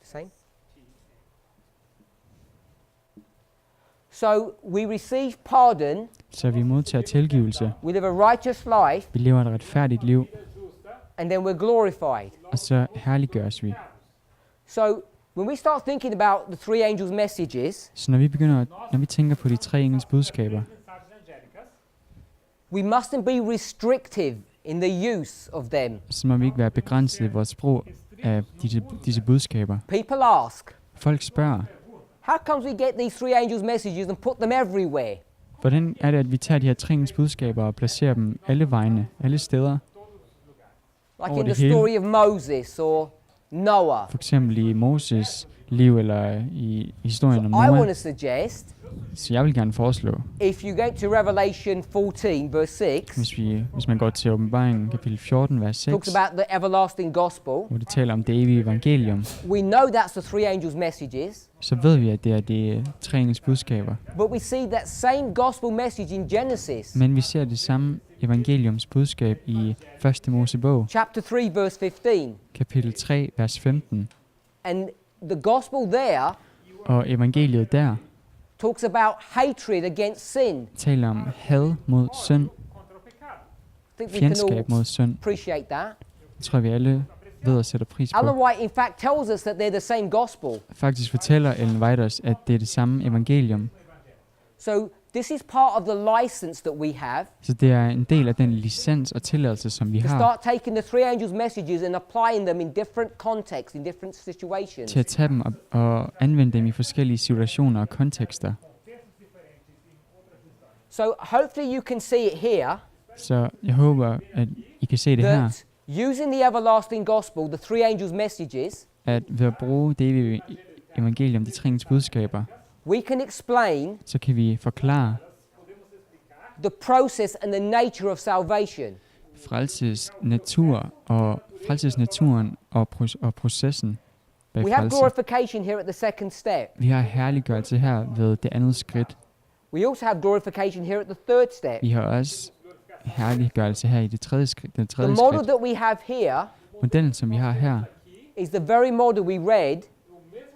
Same. So we receive pardon, Så vi modtager tilgivelse, we live a righteous life, vi lever et retfærdigt liv, and then we're glorified. og så herliggøres vi. So when we start thinking about the three angels' messages, Så når vi tænker på de 3 engels budskaber, mensagens angélicas, we mustn't be restrictive in the use of them. så må vi ikke være begrænset i vores brug af disse budskaber. People ask, Folk spørger, how comes we get these three angels' messages and put them everywhere? hvordan er det, at vi tager de her 3 engels budskaber og placerer dem alle vegne, alle steder? Like Over in det the hele. story of Moses or Noah. For eksempel i Moses liv eller i historien om I want Noah. to suggest, Så jeg vil gerne foreslå, if you go to Revelation 14, verse 6, hvis man går til åbenbaringen kapitel 14, vers 6, talks about the everlasting gospel, hvor det taler om det evige evangelium, we know that's the three angels' messages, så ved vi, at det er de 3 engels budskaber. but we see that same gospel message in Genesis, Men vi ser det samme evangeliums budskab i 1. Mosebog, chapter 3, verse 15. kapitel 3, vers 15. And the gospel there Og evangeliet der talks about hatred against sin. taler om had mod synd, contra o pecado. I think we can fjendskab all mod synd. appreciate that. Det tror vi alle ved og sætter pris Ellen på. White, in fact, tells us that they're the same gospel. Faktisk fortæller Ellen White os, at det er det samme evangelium. So this is part of the license that we have Så det er en del af den licens og tilladelse, som vi to har, start taking the three angels' messages and applying them in different contexts, in different situations. til at tage dem og anvende dem i forskellige situationer og kontekster. So hopefully you can see it here, Så jeg håber, at I kan se det her, that using the everlasting gospel, the three angels' messages, at ved at bruge det evige evangelium, de 3 engels budskaber, we can explain så kan vi forklare the process and the nature of salvation. frelsesnaturen og processen bag We have frelse. glorification here at the second step. Vi har herliggørelse her ved det andet skridt. We also have glorification here at the third step. Vi har også herliggørelse her i det tredje skridt. The model that we have here Modellen, som vi har her, is the very model we read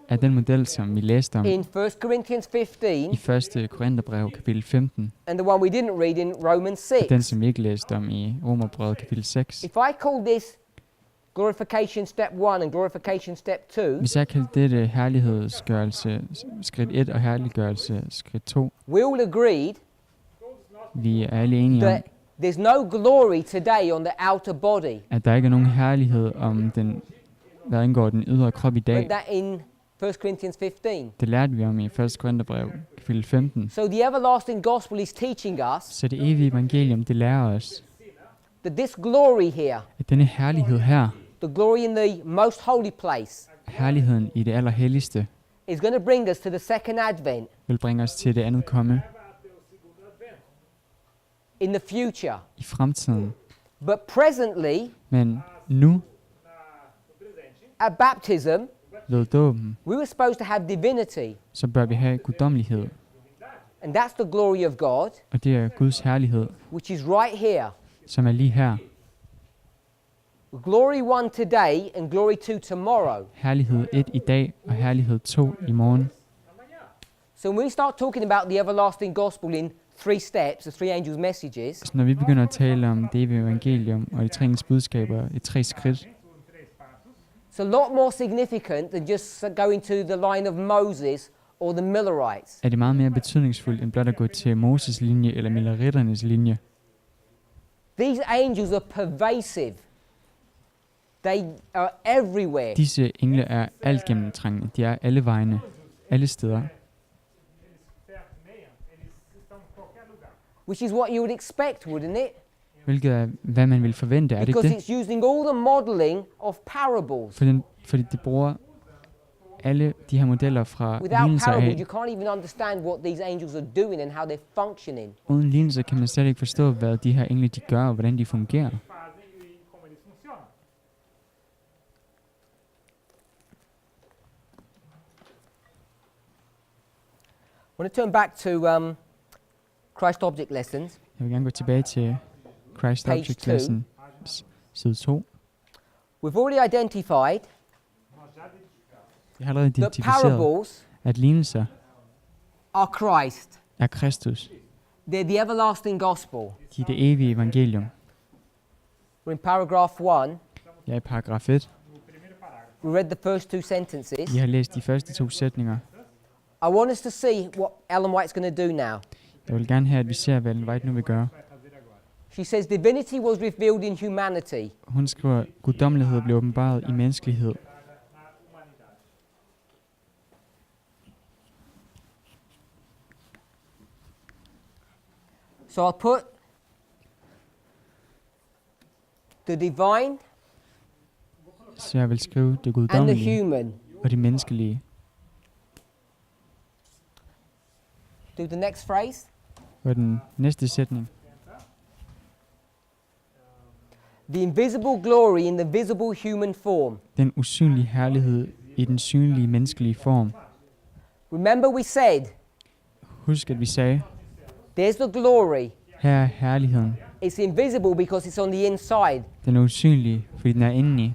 er den model, som vi læste om in 1 Corinthians 15 i 1. Korintherbrev, kapitel 15, and the one we didn't read in Romans og den, 6. som vi ikke læste om i Romerbrevet, kapitel 6. If I call this glorification step 1 and glorification step 2, Hvis jeg kalder dette herlighedsgørelse skridt 1 og herliggørelse skridt 2, we all agreed vi er alle enige om, that there's no glory today on the outer body. at der ikke er nogen herlighed om den, hvad angår den ydre krop i Read dag. that in 1 Corinthians 15. Det lærte vi om i 1. Korintherbrev, kapitel 15. So the everlasting gospel is teaching us Så det evige evangelium, det lærer os, that this glory here, at denne herlighed her, the glory in the most holy place, herligheden i det allerhelligste, is going to bring us to the second advent. vil bringe os til det andet komme. in the future. i fremtiden. But presently, Men nu, at baptism, ved dåben, we were supposed to have divinity. så bør vi have guddommelighed. And that's the glory of God, Og det er Guds herlighed, which is right here. som er lige her. Glory 1 today and glory 2 tomorrow. Herlighed 1 i dag, og herlighed 2 i morgen. So when we start talking about the everlasting gospel in 3 steps, the 3 angels' messages, Så når vi begynder at tale om det evige evangelium og de tre engels budskaber i 3 skridt, it's a lot more significant than just going to the line of Moses or the Millerites. er det meget mere betydningsfuldt end blot at gå til Moses linje eller Milleritternes linje. These angels are pervasive. They are everywhere. Disse engle er alt gennemtrængende. De er alle vegne, alle steder. Which is what you would expect, wouldn't it? Hvilket er, hvad man vil forvente, er det ikke Because det? it's using all the modeling of parables. Fordi det bruger alle de her modeller fra Without lignelser parables, af. you can't even understand what these angels are doing and how they're functioning. Uden lignelser kan man slet ikke forstå, hvad de her engle de gør og hvordan de fungerer. Fazem e como eles funcionam. I want to turn back to Christ Object Lessons. Jeg vil gerne gå tilbage til Christ Page Object 2. Lesson, side 2. We've already identified Jeg har allerede that identificeret, parables at lignelser are Christ. er Kristus. They're the everlasting gospel. De er det evige evangelium. We're in paragraph 1. Jeg er i paragraf 1. We read the first 2 sentences. Vi har læst de første 2 sætninger. I want us to see what Ellen White's going to do now. Jeg vil gerne have, at vi ser, hvad Ellen White nu vil gøre. She says divinity was revealed in humanity. Hun skriver, guddommelighed blev åbenbaret i menneskelighed. So I'll put the divine Så jeg vil skrive det and the guddommelige human. og det menneskelige. Do the next phrase. Og den næste sætning. The invisible glory in the visible human form. Den usynlige herlighed i den synlige menneskelige form. Remember we said, Husk, at vi sagde, there's the glory. her er herligheden. It's invisible because it's on the inside. Den er usynlig, fordi den er indeni.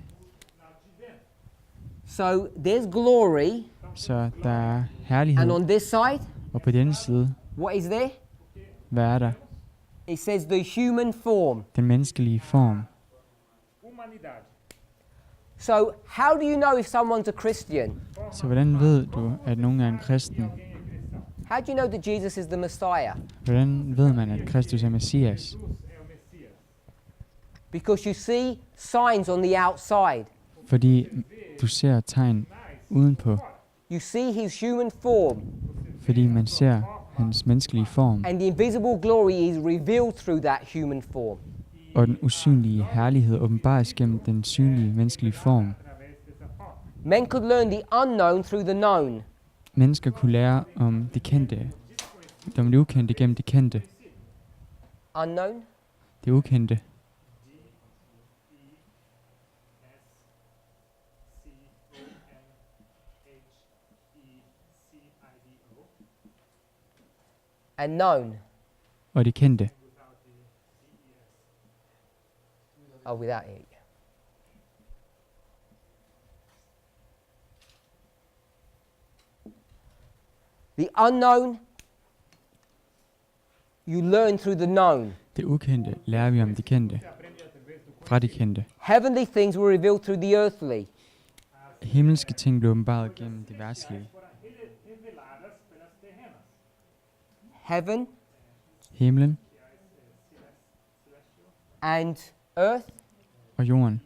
So there's glory, Så der er and herlighed. on this side, Og på denne side, what is there? hvad er der? It says the human form. Den menneskelige form. Humanidade. So how do you know if someone's a Christian? Så hvordan ved du, at nogen er en kristen? How do you know that Jesus is the Messiah? Hvordan ved man, at Kristus er Messias? Jesus é o Messias. Because you see signs on the outside. Fordi du ser tegn udenpå. You see his human form, Fordi man ser hans menneskelige form. and the invisible glory is revealed through that human form. Og den usynlige herlighed åbenbares gennem den synlige menneskelige form. Através dessa forma. Men could learn the unknown through the known. Mennesker kunne lære om det kendte, om det ukendte gennem det kendte. Unknown? Det ukendte. CONHECIDO. And known. Og det kendte. Oh, without it. The unknown, you learn through the known. Det ukendte lærer vi om det kendte. Fra det kendte. Heavenly things were revealed through the earthly. Himmelske ting blev åbenbaret gennem det verdslige. Reveladas pelas terrenas. Heaven Himlen and earth og jorden.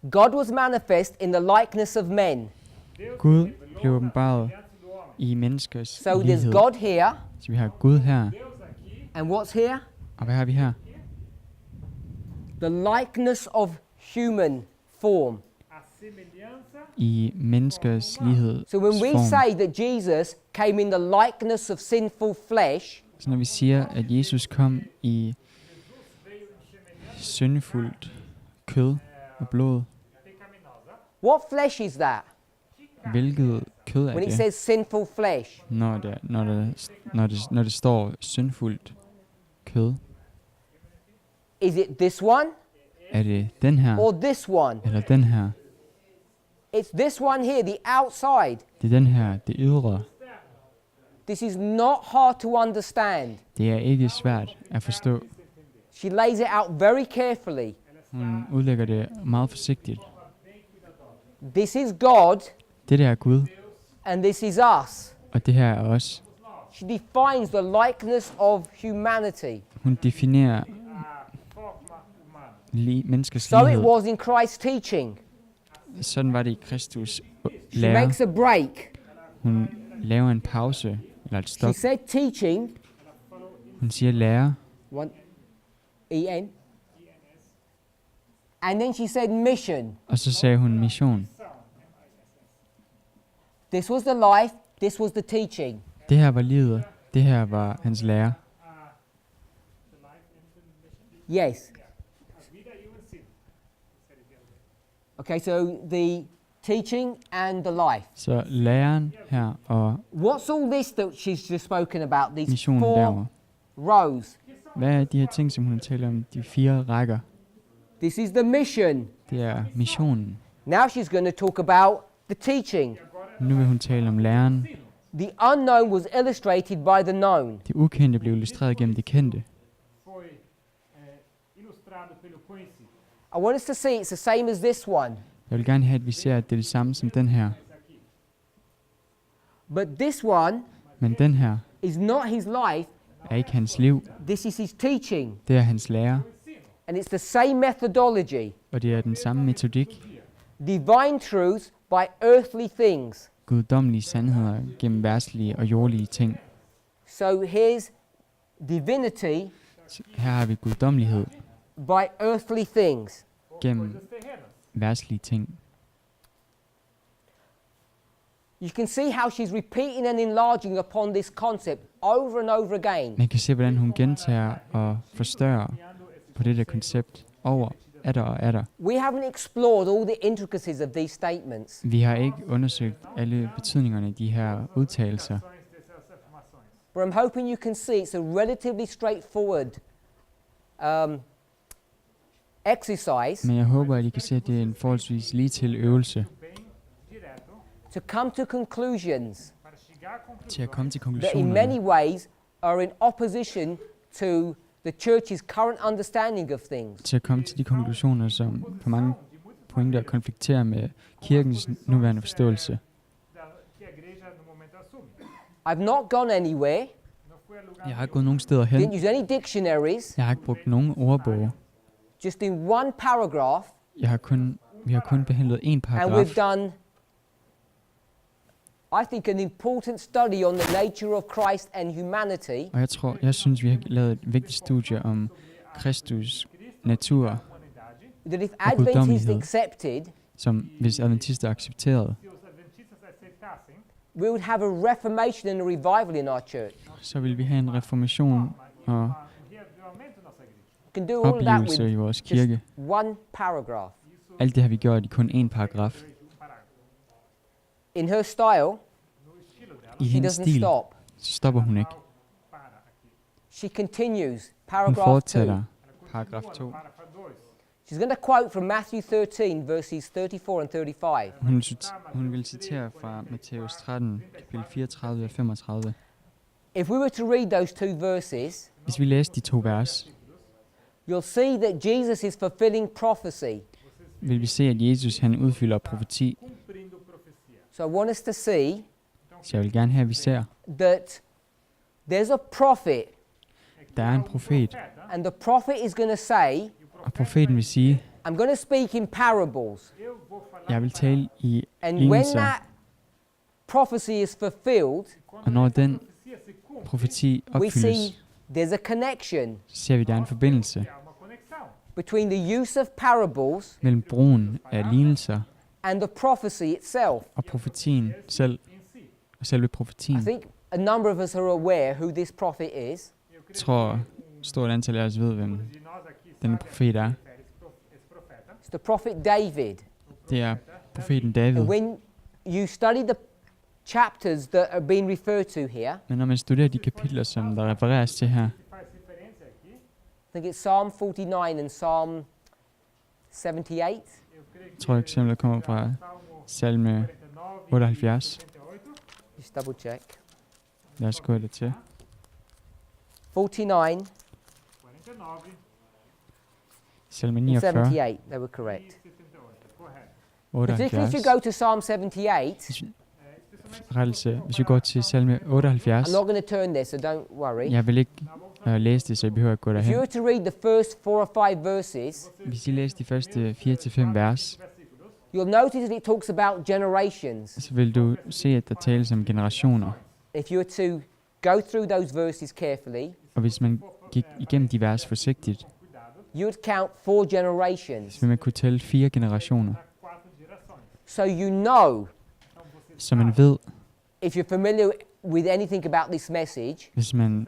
God was manifest in the likeness of men. Gud blev åbenbaret i menneskers So there's lighed. God here, Så vi har Gud her. and what's here? Og hvad har vi her? The likeness of human form. A i menneskers lighed. So when we say that Jesus came in the likeness of sinful flesh, Så når vi siger, at Jesus kom i syndefuldt kød og blod, what flesh is that? hvilket kød er When it det, says sinful flesh, når det står syndfuldt kød? is it this one Er det den her, or this one? eller den her? It's this one here, the outside. Det er den her, det ydre. This is not hard to understand. Det er ikke svært at forstå. She lays it out very carefully. Hun udlægger det meget forsigtigt. This is God Det der er Gud, and this is us. og det her er os. She defines the likeness of humanity. Hun definerer menneskers So it lighed. was in Christ's teaching. Sådan var det i Kristus She lære. makes a break. Hun laver en pause, eller et She stop. said teaching, Hun siger lære, one, E-N. And then she said mission. og så sagde hun mission. This was the life, this was the teaching. Det her var livet, det her var hans lære. Yes. Okay, so the teaching and the life. Så læren her og What's all this that she's just spoken about? These missionen four derovre. rows. Hvad er de her ting, som hun taler om? De 4 rækker. This is the mission. Det er missionen. Now she's going to talk about the teaching. Nu vil hun tale om læren. The unknown was illustrated by the known. Det ukendte blev illustreret gennem det kendte. I want us to see it's the same as this one. Jeg vil gerne have, at vi ser, at det er det samme som den her. But this one Men den her is not his life. er ikke hans liv. This is his teaching. Det er hans lære. And it's the same methodology. Og det er den samme metodik. Divine truths by earthly things. Guddommelige sandheder gennem verdslige og jordlige ting. So here's divinity Så her har vi guddommelighed by earthly things. gennem verdslige ting. You can see how she's repeating and enlarging upon this concept over and over again. Man kan se, hvordan hun gentager og forstørrer på det der koncept over, atter og atter. We haven't explored all the intricacies of these statements. Vi har ikke undersøgt alle betydningerne af de her udtalelser, But I'm hoping you can see it's a relatively straightforward exercise men jeg håber, at I kan se, at det er en forholdsvis lige til øvelse to come to conclusions til at komme til that in konklusionerne, many ways are in opposition to the church's current understanding of things. til at komme til de konklusioner, som på mange pointer konflikterer med kirkens nuværende forståelse. I've not gone anywhere, Jeg har ikke gået nogen steder hen. didn't use any dictionaries, Jeg har ikke brugt nogen ordbog. just in one paragraph, Vi har kun behandlet én and paragraf, we've done, I think, an important study on the nature of Christ and humanity, og jeg synes, vi har lavet et vigtigt studie om Kristus natur, that if Og Adventists guddommelighed. accepted, som hvis adventister accepterede, we would have a reformation and a revival in our church. så vil vi have en reformation og We can do all of that oplevelse i with vores just kirke. one paragraph. Alt det har vi gjort i kun én paragraf. In her style, I she hendes doesn't stil, stop. så stopper hun ikke. She continues, Hun paragraph 2. fortsætter. Paragraf 2. She's going to quote from Matthew 13, verses 34 and 35. Hun vil citere fra Matthæus 13, kapitel 34 og 35. If we were to read those two verses, Hvis vi læser de 2 vers, you'll see that Jesus is fulfilling prophecy. vil vi se, at Jesus han udfylder profeti. So I want us to see Så jeg vil gerne have, at vi ser, that there's a prophet, der er en profet, and the prophet is going to say, og profeten vil sige, I'm going to speak in parables. jeg vil tale i And when lignelser, that prophecy is fulfilled, og når den profeti we see opfyldes, there's a connection så ser vi, at der er en forbindelse between the use of parables mellem brugen af lignelser and the prophecy itself. og profetien selv, og selve I profetien. think a number of us are aware who this prophet is. Jeg tror, stort antal af os ved, hvem De nós aqui denne profet er. esse profeta. It's the prophet David. Det er profeten David. And when you study the chapters that are being referred to here, Men når man studerer de kapitler, som der refereres til her, Que faz referência aqui, I think it's Psalm 49 and Psalm 78. eu creio que tror jeg eksemplet kommer fra Salmo salme 49 78. e 78. Just double check. Lad os gå det til. 49 49 Salme and 49, 78, they were e correct. 78. Correto. Particularly if 78. you go to Psalm 78, Rettelse. Hvis vi går til salme 78, I'm not going to turn there, so don't worry. jeg vil ikke læse det, så jeg behøver ikke gå If you derhen. were to read the first 4 or 5 verses, Hvis I læser de første 4-5 vers, you'll notice that it talks about generations. så vil du se, at der tales om generationer. If you were to go through those verses carefully, Og hvis man gik igennem de vers forsigtigt, you would count 4 så generations. vil man kunne tælle 4 generationer. Quatro gerações. So you know, Så man ved, if you're familiar with anything about this message, hvis man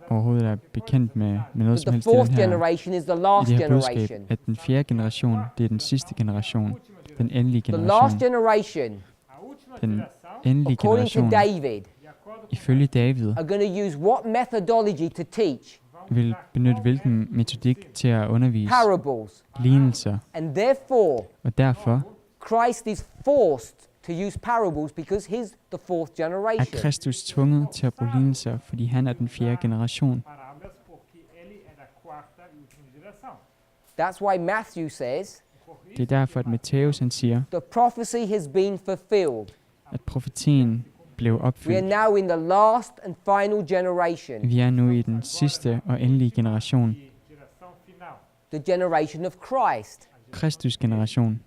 overhovedet er bekendt med noget that som the helst i den fourth her, generation is the i last det her budskab, generation. at den fjerde generation, det er den sidste generation, den endelige The last generation, generation, A última den geração, endelige according to generation, David, de acordo ifølge David, are going to use what methodology to teach? vil benytte hvilken metodik til at undervise Parables. lignelser, And therefore, og derfor Christ is forced to use parables because he's the fourth er generation. Kristus tvunget til at bruge lignelser, fordi han er den fjerde generation. parábolas, porque ele é da quarta e última geração. That's why Matthew says Por Det er isso, derfor, at Matthæus han siger, the prophecy has been fulfilled. at profetien blev We are opfyldt. now in the last and final generation, Vi er nu i den sidste og endelige generation, de geração final. the generation of Christ. Kristus generation.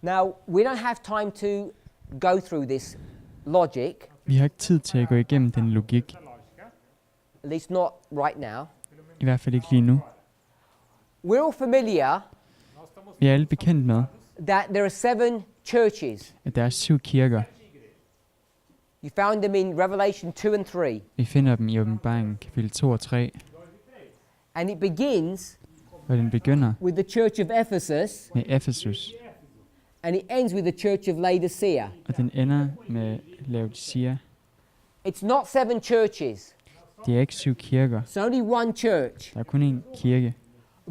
Now, we don't have time to go through this logic, Vi har ikke tid til at gå igennem den logik, Essa lógica, at least not right now. i hvert fald ikke lige nu. We're all familiar nós estamos Vi er alle bekendt med, that there are 7 churches. at der er 7 kirker. You found them in Revelation 2 and 3. Vi finder dem i åbenbaringen kapitel 2 og 3, And it begins og den begynder with the church of Ephesus, med Efesus, and it ends with the church of Laodicea. og den ender med Laodicea. It's not 7 churches. Det er ikke 7 kirker. It's only one church. Der er kun én kirke.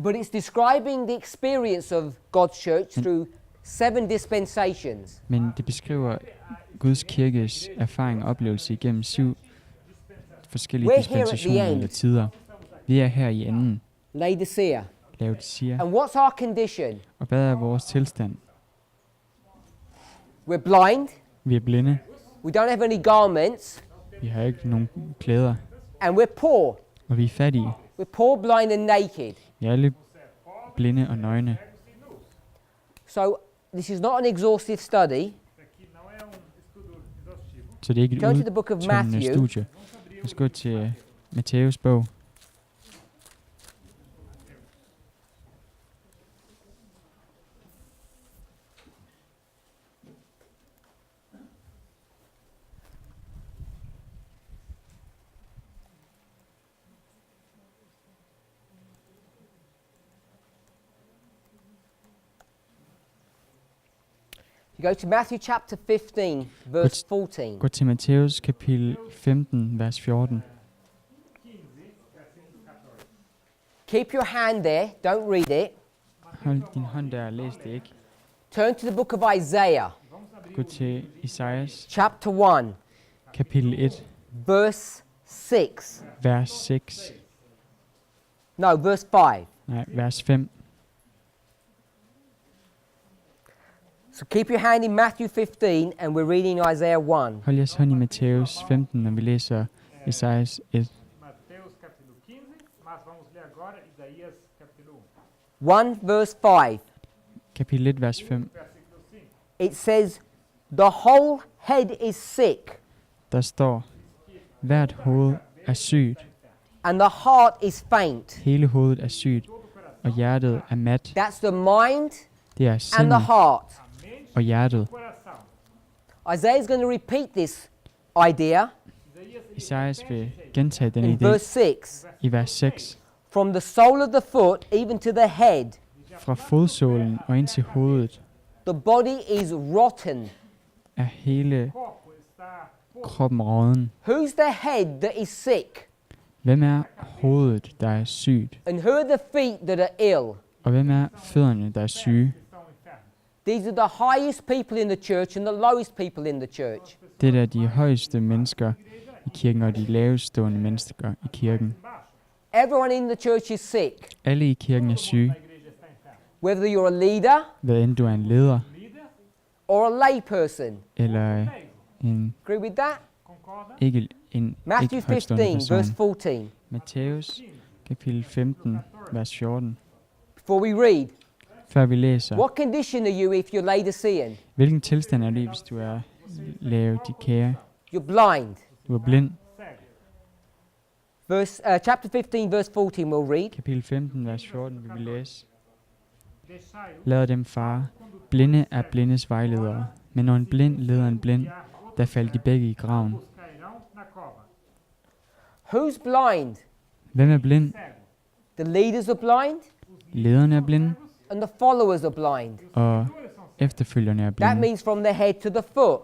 But it's describing the experience of God's church through 7 dispensations. Men det beskriver Guds kirkes erfaring og oplevelse igennem 7 forskellige We're here at the dispensationer end. eller tider. Vi er her i enden, Laodicea. Laodicea. And what's our condition? Og hvad er vores tilstand? We're blind. Vi er blinde. We don't have any garments. Vi har ikke nogen klæder. And we're poor. Og vi er fattige. We're poor, blind, and naked. Vi er alle blinde og nøgne. So this is not an exhaustive study. Isso aqui não é estudo exaustivo. Så det er ikke Go et to the book of udtømmende Matthew. studie. Lad os gå til Matthæus bog. You go to Matthew chapter 15, verse 14. Gå til Matthæus kapitel 15, vers 14. Keep your hand there. Don't read it. Hold din hånd der og læs det ikke. Turn to the book of Isaiah, Gå til Isaias chapter 1, kapitel 1, verse 6. vers 6. No, verse 5. Nej, vers 5. So keep your hand in Matthew 15, and we're reading Isaiah 1. Hold jeres hånd i Matthæus 15, når vi læser Isaias 1. Mateus capítulo 15, mas vamos ler agora Isaías capítulo 1 verse 5. Kapitel 1, vers 5. versículo 5. It says, "The whole head is sick, Der står, hvert hoved er sygt, and the heart is faint." hele hovedet er sygt, og hjertet er mat. That's the mind Det er and the sindet, heart. og hjertet. coração. Isaiah is going to repeat this idea Isaias vil gentage den in idé verse 6. i vers 6. From the sole of the foot even to the head, Fra fodsålen og ind til hovedet the body is rotten. er hele O corpo está kroppen råden. Who's the head that is sick? Hvem er hovedet, der er sygt? And who are the feet that are ill? Og hvem er fødderne, der er syge? estão enfermos. These are the highest people in the church and the lowest people in the church. Det er de højeste mennesker i kirken og de lavest stående mennesker i kirken. Everyone in the church is sick. Alle i kirken er syge. A igreja está enferma. Whether you're a leader Hvad end du er en leder Líder, or a lay person. eller en Agree with that? concorda? ikke en Matthew ikke højtstående 15, verse person. 14. Matthæus kapitel 15, vers 14. Before we read, Før vi læser, what condition are you if you're Laodicean? hvilken tilstand er det, hvis du er Laodikea? You're blind. Du er blind. Cego. Chapter 15, verse 14, we'll read. Kapitel 15, vers 14 vil vi læse. Deixai-o Lad dem fare. Blinde er blindes vejledere. Men når en blind leder en blind, der faldt de begge i graven. os cairão na cova. Who's blind? Hvem er blind? Cego. The leaders are blind Lederne er blinde, and the followers are blind. og efterfølgerne er That blinde. means from the head to the foot.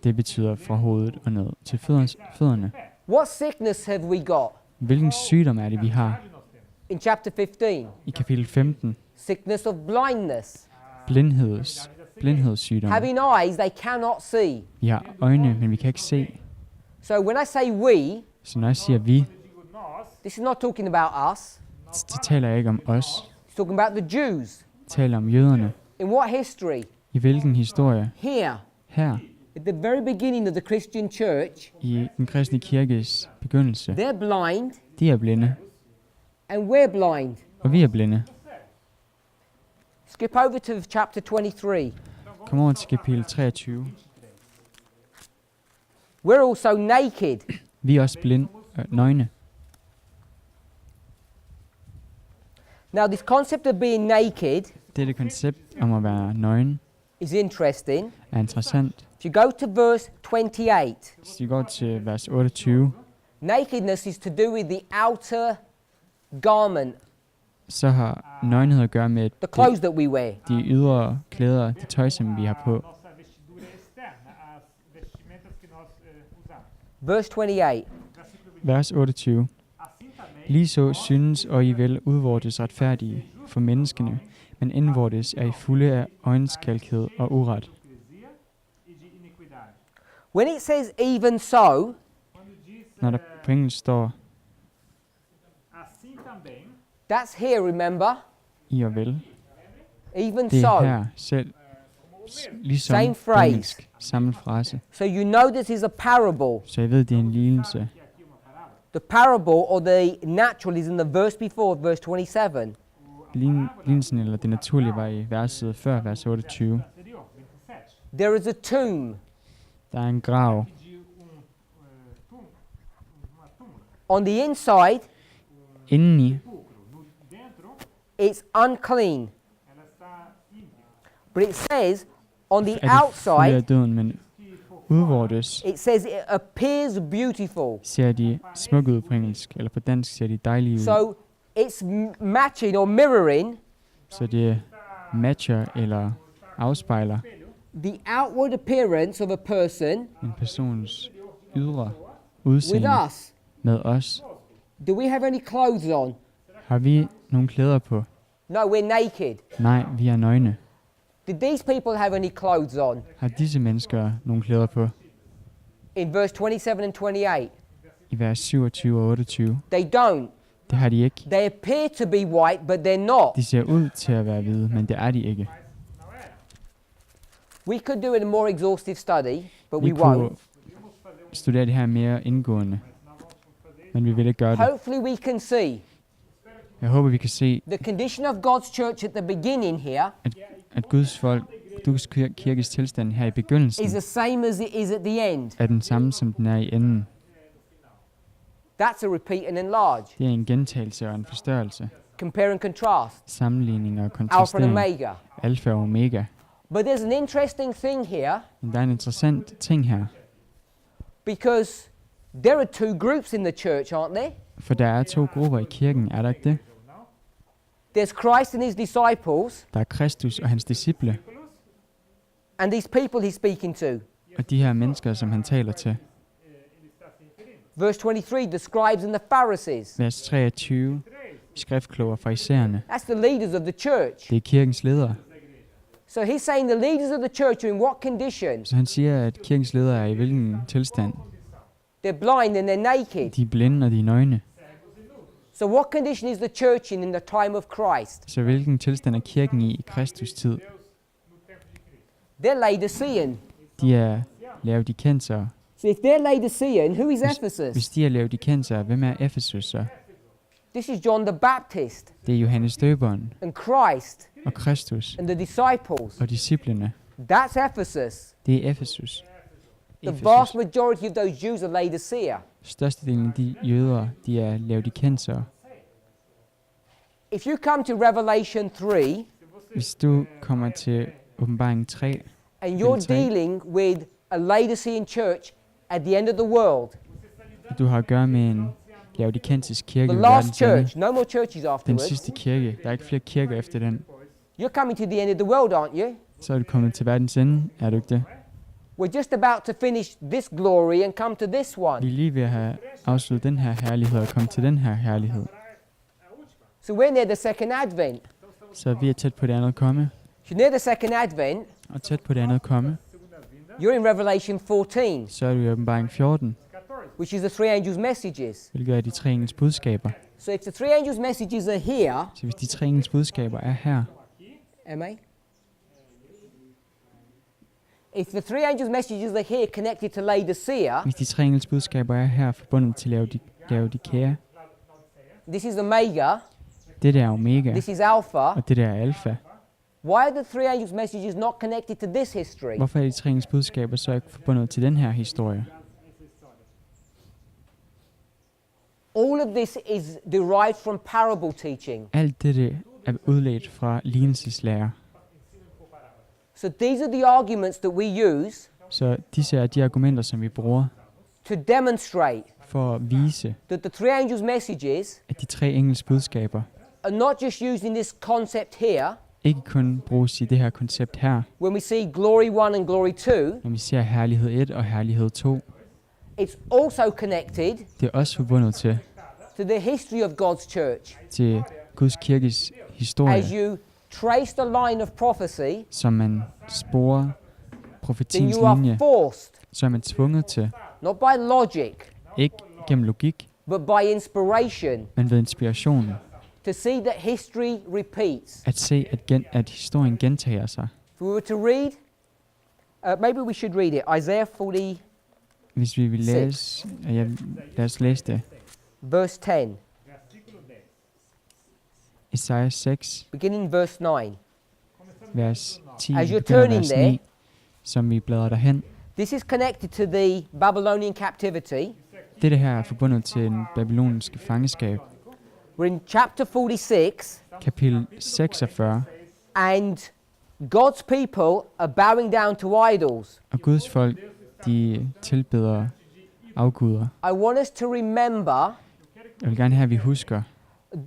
Det betyder fra hovedet og ned til fødderne. What sickness have we got Hvilken sygdom er det, vi har? in chapter 15? I kapitel 15, Sickness of blindness. blindhedssygdom. Having eyes they cannot see. Vi har øjne, men vi kan ikke se. So when I say we, Så når jeg siger vi, Digo nós, this is not talking about us. så taler jeg ikke om os. It's talking about the Jews. Jeg taler om jøderne. In what history? I hvilken historie? Here, Her, at the very beginning of the Christian church, i den kristne kirkes begyndelse. they're blind De er blinde, and we're blind. og vi er blinde. Skip over to chapter 23. Kom over til kapitel 23. We're also naked. Vi er også nøgne. Now, this concept of being naked Dette koncept om at være nøgen is interesting. er interessant. If you go to verse 28, Hvis vi går til vers 28, nakedness is to do with the outer garment, så har nøgenhed at gøre med the clothes that we wear. de ydre klæder, det tøj, som vi har på. nossa vestidura externa, as vestimentas que nós usamos. Verse 28. Versículo 20. Vers 28. Assim também, Lige så synes og I vel udvortes retfærdige for menneskene, men indvortes er I fulde af øjenskalkhed og uret. hipocrisia e de iniquidade. When it says even so, Quando diz Når der på engelsk står assim também, that's here, remember? I og vel, Even det er so. her selv, ligesom Same på phrase. engelsk, samme frase. So you know this is a parable. Så jeg ved, det er en lignelse. que aqui uma parábola. The parable or the natural is in the verse before, verse 27. Lignelsen eller det naturlige var i verset før, vers 28. Anterior, 27. There is a tomb. Der er en grav. De uma túmula, On the inside, Indeni, sepulcro. Dentro, it's unclean. ela está ímpia. But it says on the er det fulde af outside, døden, men udvortes it says it appears beautiful. ser de smukke ud på engelsk, eller på dansk ser de dejlige ud. So it's matching or mirroring Så det matcher eller afspejler the outward appearance of a person en persons ydre with udseende us. med os. Do we have any clothes on? Har vi nogle klæder på? No, we're naked. Nej, vi er nøgne. Did these people have any clothes on? Har disse mennesker nogle klæder på? In verse 27 and 28, I vers 27 og 28. they don't. Det har de ikke. They appear to be white, but they're not. De ser ud til at være hvide, men det er de ikke. We could do a more exhaustive study, but Vi we kunne won't. studere det her mere indgående, men vi vil ikke gøre det. Hopefully we can see Jeg håber, vi kan se, the condition of God's church at the beginning here at Guds folk, Guds kirkes tilstand her i begyndelsen, is the same as it is at the end. er den samme, som den er i enden. That's a repeat and enlarge. Det er en gentagelse og en forstørrelse. Compare and contrast. Sammenligning og Alpha and kontrastering. Omega. Alfa og omega. But there's an interesting thing here Men der er en interessant ting her, because there are two groups in the church, aren't there? for der er to grupper i kirken, er der ikke det? There's Christ and his disciples, Der er Kristus og hans disciple, and these people he's speaking to. og de her mennesker, som han taler til. Verse 23, the scribes and the Pharisees. Vers 23, skriftkloge og farisæerne. That's the leaders of the church. Det er kirkens ledere. So he's saying the leaders of the church are in what condition? Så han siger, at kirkens ledere er i hvilken tilstand? They're blind and they're naked. De er blinde og de er nøgne. So what condition is the church in the time of Christ? Så hvilken tilstand er kirken i Kristus tid? They're Laodicean. De er laodikenser. So if they're Laodicean, who is Hvis Ephesus? de er laodikenser, hvem er Efesus så? This is John the Baptist Det er Johannes Døberen and Christ og Kristus and the disciples. og disciplene. That's Ephesus. Det er Efesus. The Efesus. vast majority of those Jews are Laodicea. Størstedelen af de jøder, de er laodikenser. If you come to Revelation 3 Hvis du kommer til åbenbaring 3, and you're dealing with a Laodicean church at the end of the world, og du har at gøre med en laodikensisk kirke the ved last verdens ende, church, no more churches den afterwards, sidste kirke, der er ikke flere kirker efter den, you're coming to the end of the world, aren't you? så er du kommet til verdens ende, er du ikke det? We're just about to finish this glory and come to this Vi er one. lige ved at have afsluttet den her herlighed og komme til den her herlighed. So we're near the second advent. Så vi er tæt på det andet komme, If you're near the second advent, og tæt på det andet komme, you're in Revelation 14, så er du i åbenbaring 14, which is the three angels' messages. hvilket er de tre engels budskaber. So if the three angels' messages are here, Så hvis de tre engels budskaber er her, MA? If the three angels' messages are here connected to Laodicea, hvis de tre engels budskaber er her forbundet til Laodikea, this is Omega, det der er omega, this is Alpha. og det der er alfa. Why are the three angels' messages not connected to this history? Hvorfor er de tre engels budskaber så ikke forbundet til den her historie? All of this is derived from parable teaching. Alt dette er udledt fra lignelseslære. So these are the arguments that we use Så disse er de argumenter, som vi bruger to demonstrate for at vise, that the three angels' messages at de tre engels budskaber are not just used in this concept here, ikke kun bruges i det her koncept her, when we see glory 1 and glory 2. når vi ser herlighed 1 og herlighed 2. It's also connected Det er også forbundet to the history of God's church. til Guds kirkes historie, As you trace the line of prophecy, som man sporer then profetiens you are linje, forced, så er man tvunget til, not by logic, ikke gennem logik, but by inspiration, men ved inspiration, to see that history repeats. at se, at historien gentager sig. If we were to read, maybe we should read it, Isaiah 40, Hvis vi vil læse, lad os læse det. verse 10, Esajas 6, beginning in verse 9. vers 10, As you're begynder turning vers there, 9, som vi bladrer derhen. This is connected to the Babylonian captivity. Dette her er forbundet til den babyloniske fangeskab. We're in chapter 46, Kapitel 46, and God's people are bowing down to idols. og Guds folk, de tilbeder afguder. I want us to remember Jeg vil gerne have, at vi husker,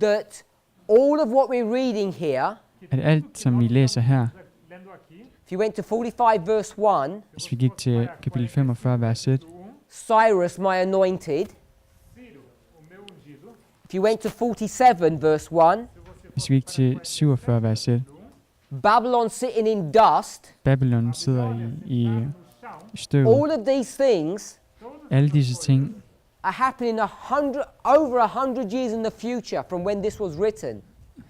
that all of what we're reading here, at alt, som vi læser her, if you went to 45 verse 1, hvis vi gik til kapitel 45, vers 1, Cyrus my anointed. If you went to 47 verse 1, hvis vi gik til 47, vers 1, Babylon sitting in dust. Babylon sidder i støv. All of these things Alle disse ting are happening over 100 years in the future from when this was written.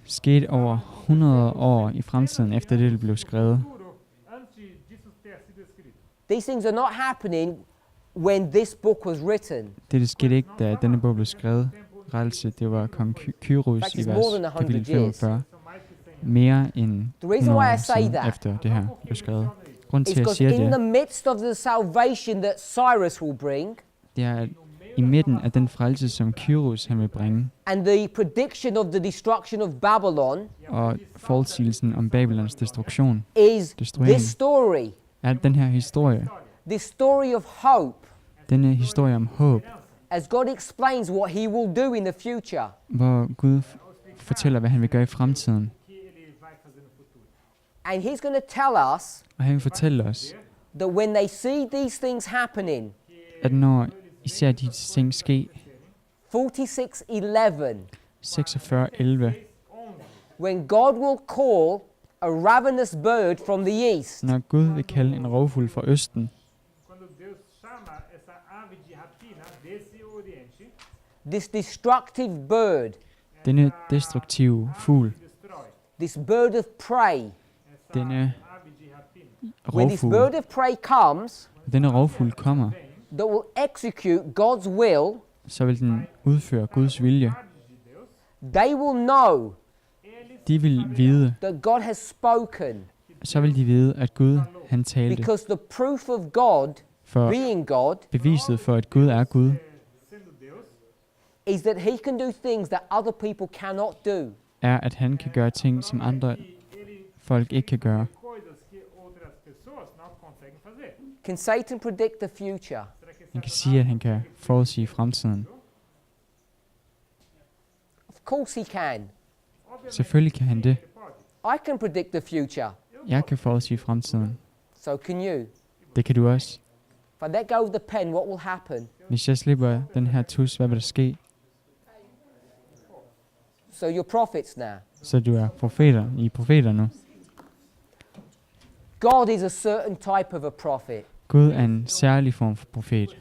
skete over 100 år i fremtiden, efter det blev skrevet. These things are not happening when this book was written. Det skete ikke, da denne bog blev skrevet. Rettelse, det var kong Kyros i It's more than vers 100 kapitel years. 45. Mere end The reason 100 why I år say siden, that efter det her blev skrevet. Grunden is til, at jeg because siger in the det, midst of the salvation that Cyrus will bring, det er, at i midten af den frelse, som Kyros han vil bringe, and the prediction of the destruction of Babylon og forudsigelsen om Babylons destruktion, is destruering, this story, er den her historie, this story of hope, denne historie om håb, as God explains what he will do in the future. hvor Gud fortæller, hvad han vil gøre i fremtiden. And he's going to tell us Og han vil fortælle os, that when they see these things happening, at når især de ting ske, 46:11, 46:11, when God will call a ravenous bird from the east, når Gud vil kalde en rovfugl fra østen, Quando Deus chama essa ave de rapina desse oriente, this destructive bird, denne destruktive fugl, destrói. this bird of prey, Essa denne ave de rapina when this rovfugl, bird of prey comes, denne rovfugl kommer, that will execute God's will, så vil den udføre Guds vilje. de Deus, they will know De vil vide, that God has spoken, så vil de vide, at Gud han talte, because the proof of God for being God beviset for, at Gud er Gud, sendo Deus, is that he can do things that other people cannot do. er, at han kan gøre ting, som andre ele folk ikke kan gøre. coisas que outras pessoas não conseguem fazer. Can Satan predict the future? Será que Han kan sige, at han kan forudsige fremtiden. Of course he can. Selvfølgelig kan han det. I can predict the future. Jeg kan forudsige fremtiden. So can you. Det kan du også. If I let go of the pen, what will happen? Hvis jeg slipper den her tus, hvad vil der ske? So you're prophets now. Så du er profeter. I er profeter nu. God is a certain type of a prophet. Gud er en særlig form for profet.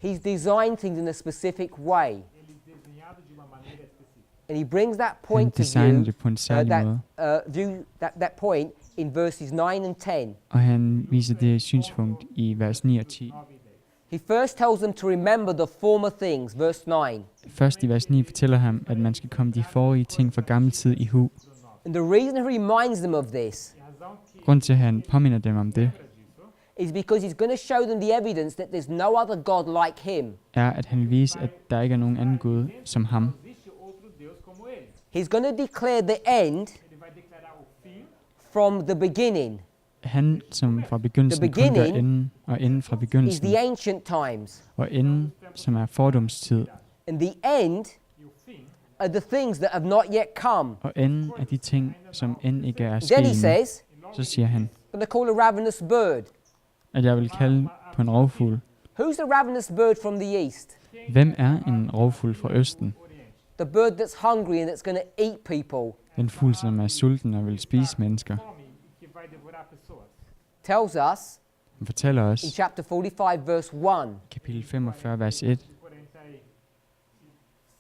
He's designed things in a specific way. ele desenhado de uma maneira específica. And he brings that Han point to designer view, det på en særlig måde. that point in verses 9 and 10. Og han viser det synspunkt i vers 9 og 10. He first tells them to remember the former things, verse 9. Først i vers 9 fortæller han, at man skal komme de forrige ting fra gammel tid i hu. And the reason he reminds them of this E a razão que Grunden til, at han påminder dem om det, disso is because he's going to show them the evidence that there's no other God like him. er, at han vil vise, at der ikke er nogen anden Gud som ham. existe outro Deus como ele. He's going to declare the end Ele vai declarar o fim from the beginning. Han, som fra begyndelsen The kun gør beginning enden, og enden fra Is begyndelsen, the ancient times. og enden, som er fordomstid, And the end e o fim. are the things that have not yet come. og enden af de ting, som end ikke er Then he sket says, endnu. Så siger han, I'm going to call a ravenous bird. at jeg vil kalde på en rovfugl. Who's the ravenous bird from the east? Hvem er en rovfugl fra østen? The bird that's hungry and that's going to eat people. Den fugl, som er sulten og vil spise mennesker. Fome e que vai devorar pessoas. Tells us Han fortæller in os, chapter 45, verse 1. kapitel 45, vers 1,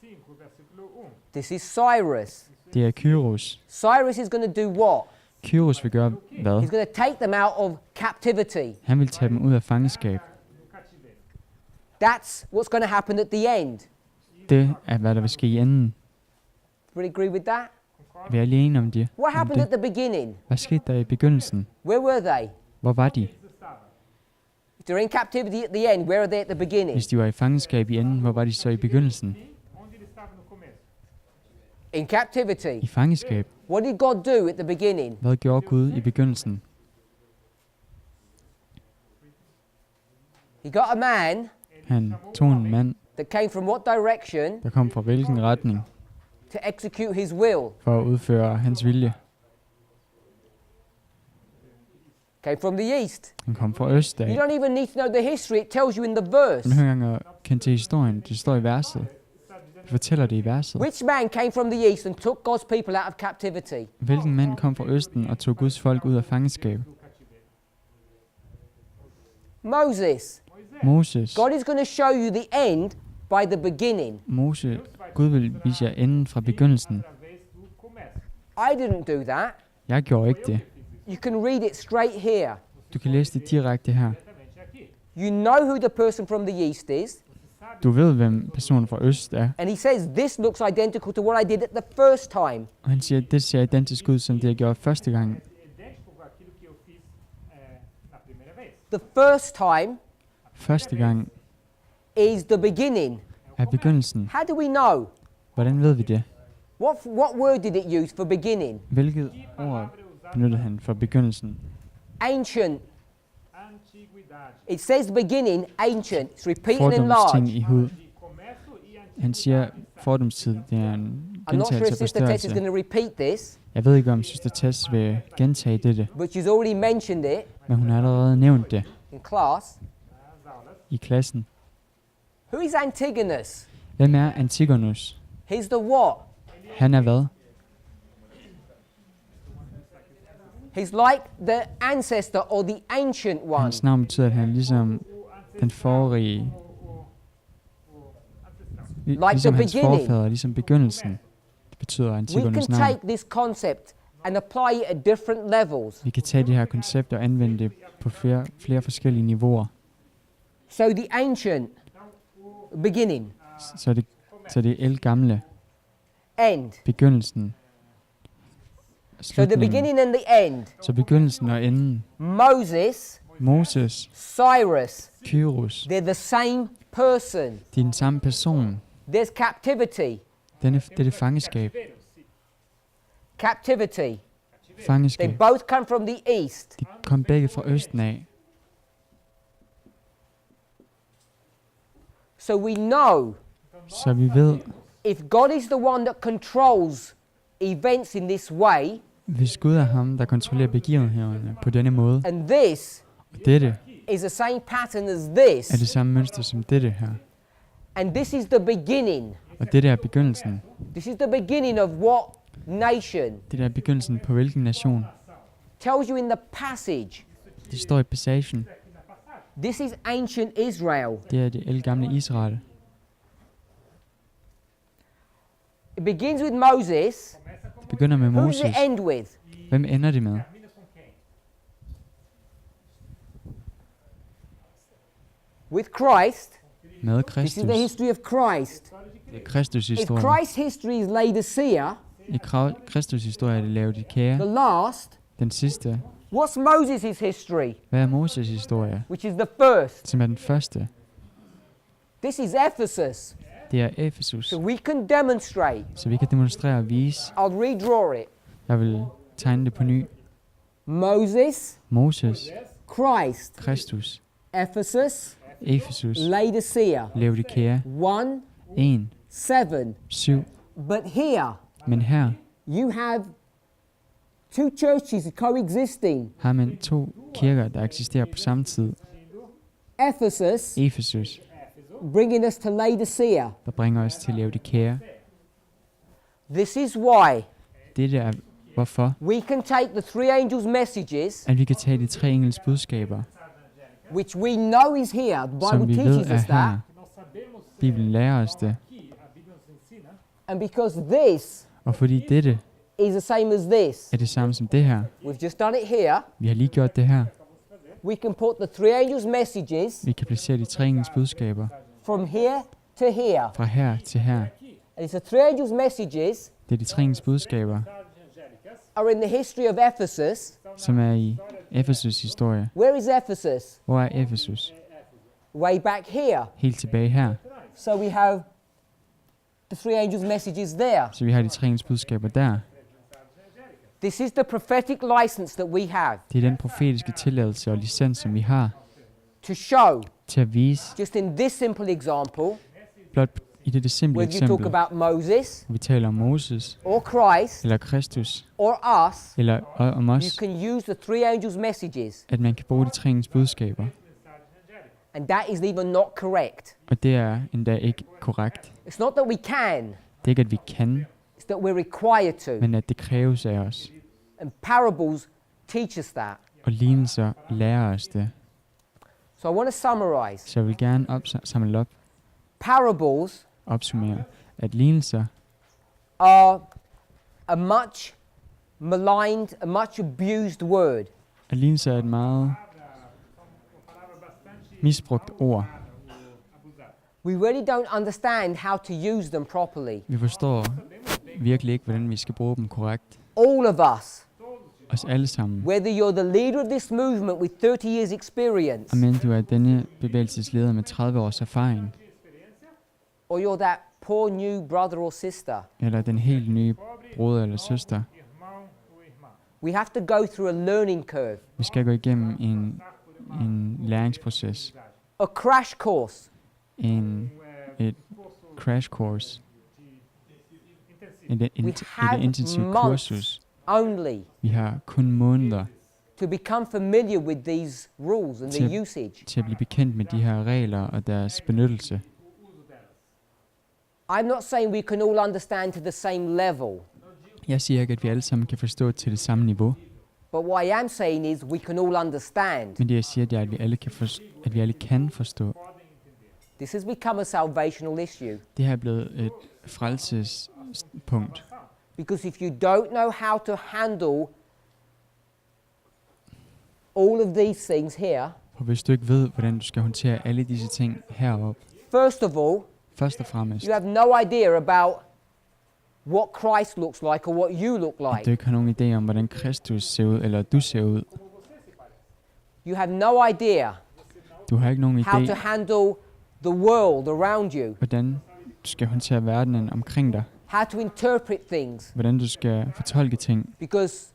45, versículo 1. This is Cyrus. det er Kyros. Cyrus is going to do what? Kyros vil gøre hvad? He's going to take them out of captivity. Han vil tage dem ud af fangenskab. No cativeiro. That's what's going to happen at the end. Det er, hvad der vil ske i enden. Would you agree with that? Vi er lige enige om det. What Om happened at det. the beginning? Hvad skete der i begyndelsen? Where were they? Hvor var de? Eles estavam. If they're in captivity at the end, where are they at the beginning? Hvis de var i fangenskab i enden, hvor var de så i begyndelsen? Onde ele estava no começo. In captivity. I fangenskab. What did God do at the beginning? Hvad gjorde Gud i begyndelsen? He got a man Han tog en mand, that came from what direction der kom fra hvilken retning, to execute his will. for at udføre hans vilje. Came from the east. Han kom fra øst You af. don't even need to know the history. It tells you in the verse. Men hør engang at kende til historien. Det står i verset. Det fortæller det i verset. Which man came from the east and took God's people out of captivity? Hvilken mand kom fra østen og tog Guds folk ud af fangenskab? Moses. Moses. God is going to show you the end by the beginning. Gud vil vise jer enden fra begyndelsen. Através do começo. I didn't do that. Jeg gjorde ikke det. You can read it straight here. Du kan læse det direkte her. Diretamente aqui. You know who the person from the east is. Du ved, hvem personen fra øst er. And he says, this looks identical to what I did at the first time. Og han siger, at det ser identisk ud, som det jeg gjorde første gang. Idêntico com aquilo que eu fiz na primeira vez. The first time, Første gang, is the beginning. er begyndelsen. How do we know? Hvordan ved vi det? What word did it use for beginning? Hvilket ord benyttede han for begyndelsen? Ancient. Antiguidade. It says the beginning, ancient. It's repeated and Fordomsting enlarged. i hud. De começo e Han siger fordomstid, det er en I'm not sure if gentagelse og Sister Tess is forstørrelse. going to repeat this, Jeg ved ikke, om Søster Tess vil gentage dette, but she's already mentioned it men hun har allerede nævnt det in class. nas aulas. i klassen. Who is Antigonus? Hvem er Antigonus? He's the what? Han er hvad? He's like the ancestor or the ancient one. Hans navn betyder, at han er ligesom den forrige, ligesom hans beginning. forfader, ligesom begyndelsen. Det betyder We can Antigonus navn. take this concept and apply it at different levels. Vi kan tage det her koncept og anvende det på flere forskellige niveauer. So the ancient, beginning, Så det er ældgamle, end. begyndelsen, So the slutningen. beginning and the end. Så begyndelsen og enden. Moses, Moses, Cyrus, Kyros, they're the same person. de er den samme person. There's captivity. Det er det fangeskab. Captivity. They Fangeskab. both come from the east. De kom begge fra østen af. So we know Så vi ved, if God is the one that controls events in this way, hvis Gud er ham, der kontrollerer begivenhederne på denne måde, and this og dette is the same pattern as er this, det samme mønster som dette her, and this is the beginning. og dette er begyndelsen. This is the beginning of what nation? Det er begyndelsen på hvilken nation. Tells you in the passage. Det står i passagen. This is ancient Israel. Det er det ældgamle Israel. It begins with Moses. Det begynder med Who does it Moses. end with? Hvem ender det med? Minas com quem? With Christ. Med This is the Kristus. history of Christ. Det er Kristus If historie. Christ's history is Laodicea, I Kristus historie er det Laodikea. the last, Den sidste. what's Moses' history, Hvad er Moses historie? which is the first? Som er den første. This is Ephesus. Det er Efesus. So we can demonstrate. Så vi kan demonstrere og vise. I'll redraw it. Jeg vil tegne det på ny. Moses, Moses, Christ, Kristus, Ephesus, Efesus, Laodicea. Laodikea. 1, 1, 7. 7. But here Men her you have two churches coexisting. har man to kirker, der eksisterer på samme tid. Ephesus Efesus, bringing us to Laodicea. der bringer os til Laodikea. This is why Dette er hvorfor, we can take the three angels' messages, at vi kan tage de tre engels budskaber, which we know is here. The som Bible vi ved teaches er us that. her. Nós sabemos Bibelen lærer os det. que a Bíblia nos ensina And because this Og fordi dette is the same as this, er det samme som det her, we've just done it here, vi har lige gjort det her. we can put the three angels' messages Vi kan placere de tre engels budskaber from here to here. fra her til her. And it's the three angels' messages Det er de tre engels budskaber, are in the history of Ephesus. som er i Efesus historie. Where is Ephesus? Hvor er Efesus? Way back here. Helt tilbage her. So we have the three angels' messages there. Så vi har de tre engels budskaber der. This is the prophetic license that we have Det er den profetiske tilladelse og licens, som vi har to show, til at vise, just in this simple example, blot i dette simple whether you talk eksempel, about Moses vi taler om Moses, or Christ eller Kristus, or us, eller om you os, can use the three angels' messages. at man kan bruge de tre engels budskaber. And that is even not correct. Og det er endda ikke korrekt. It's not that we can, Det er ikke, at vi kan, it's that we're required to. men at det kræves af os. And parables teach us that. Og lignelser lærer os det. So I want to summarize. Så jeg vil gerne samle op, Parables opsummere, at lignelser are a much maligned, a much abused word. at lignelser er et meget misbrugt ord. We really don't understand how to use them properly. Vi forstår virkelig ikke, hvordan vi skal bruge dem korrekt. All of us os alle sammen. Whether you're the leader of this movement with 30 years experience, Og men du er denne bevægelsesleder med 30 års erfaring, or you're that poor new brother or sister, eller den helt nye broder eller søster, irmão ou irmã. we have to go through a learning curve, vi skal gå igennem en læringsproces, a crash course. et crash course, et We have intensivt months kursus. only Vi har kun måneder to become familiar with these rules and the usage. til at blive bekendt med de her regler og deres benyttelse. I'm not saying we can all understand to the same level, Jeg siger ikke, at vi alle sammen kan forstå til det samme niveau, but what I am saying is we can all understand. men det jeg siger, det er, at vi alle kan forstå. This has become a salvational issue, Det her er blevet et frelsespunkt, because if you don't know how to handle all of these things here, og hvis du ikke ved, hvordan du skal håndtere alle disse ting heroppe, first of all, først og fremmest, you have no idea about what Christ looks like or what you look at du like. ikke har nogen idé om, hvordan Kristus ser ud, eller du ser ud. You have no idea Du har ikke nogen how to idé, handle the world around you, hvordan du skal håndtere verdenen omkring dig, how to interpret things, hvordan du skal fortolke ting, because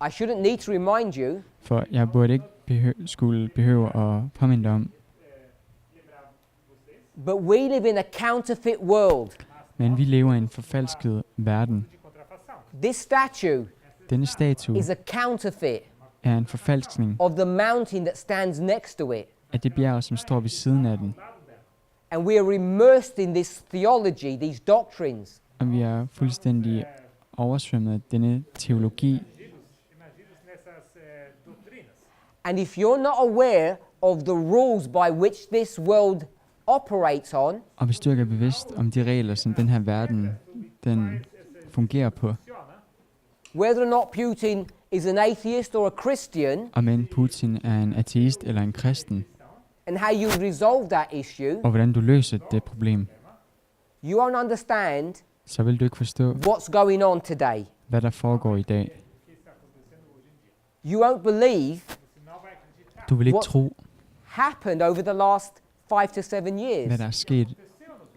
I shouldn't need to remind you, for jeg burde ikke skulle behøve at påminde dig om, but we live in a counterfeit world. men vi lever i en forfalsket verden. This statue Denne statue is a counterfeit er en forfalskning of the mountain that stands next to it. af det bjerg, som står ved siden af den. And we are immersed in this theology, these doctrines. Og vi er fuldstændig oversvømmet af denne teologi. Imergidos nessas doutrinas. And if you're not aware of the rules by which this world operates on, Og hvis du ikke er bevidst om de regler, som den her verden den fungerer på, whether or not Putin is an atheist or a Christian, og men Putin er en ateist eller en kristen, and how you resolve that issue, og hvordan du løser det problem, you won't understand så vil du ikke forstå, what's going on today. hvad der foregår i dag. You won't believe Du vil ikke What- tro, happened over the last 5 to 7 hvad years, der er sket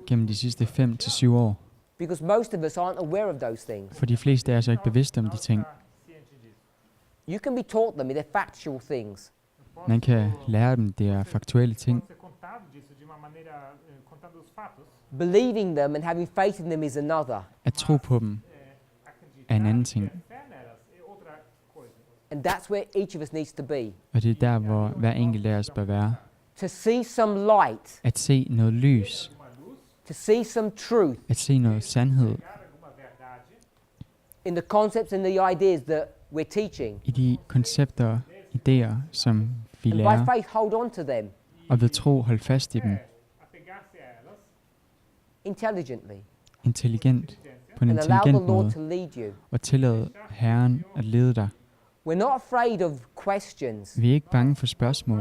gennem de sidste 5 til 7 år. because most of us aren't aware of those things. For de fleste er så ikke bevidste om de ting. You can be taught them, they're factual things. Man kan lære dem, det er faktuelle ting. Ser contado disso de uma maneira, contando os fatos, Believing them and having faith in them is another. At tro på dem er en anden ting. fé nelas é outra coisa. And that's where each of us needs to be. Og det er der, hvor hver enkelt af os bør være. To see some light, At se noget lys. to see some truth At se noget sandhed Alguma verdade in the concepts and the ideas that we're teaching. i de koncepter, idéer, som vi And by lærer. faith, hold on to them Og ved tro holde fast i dem apegar-se a elas intelligently intelligent, på en and allow the intelligent Lord måde. to lead you. Og tillade Herren at lede dig. We're not afraid of questions, Vi er ikke bange for spørgsmål,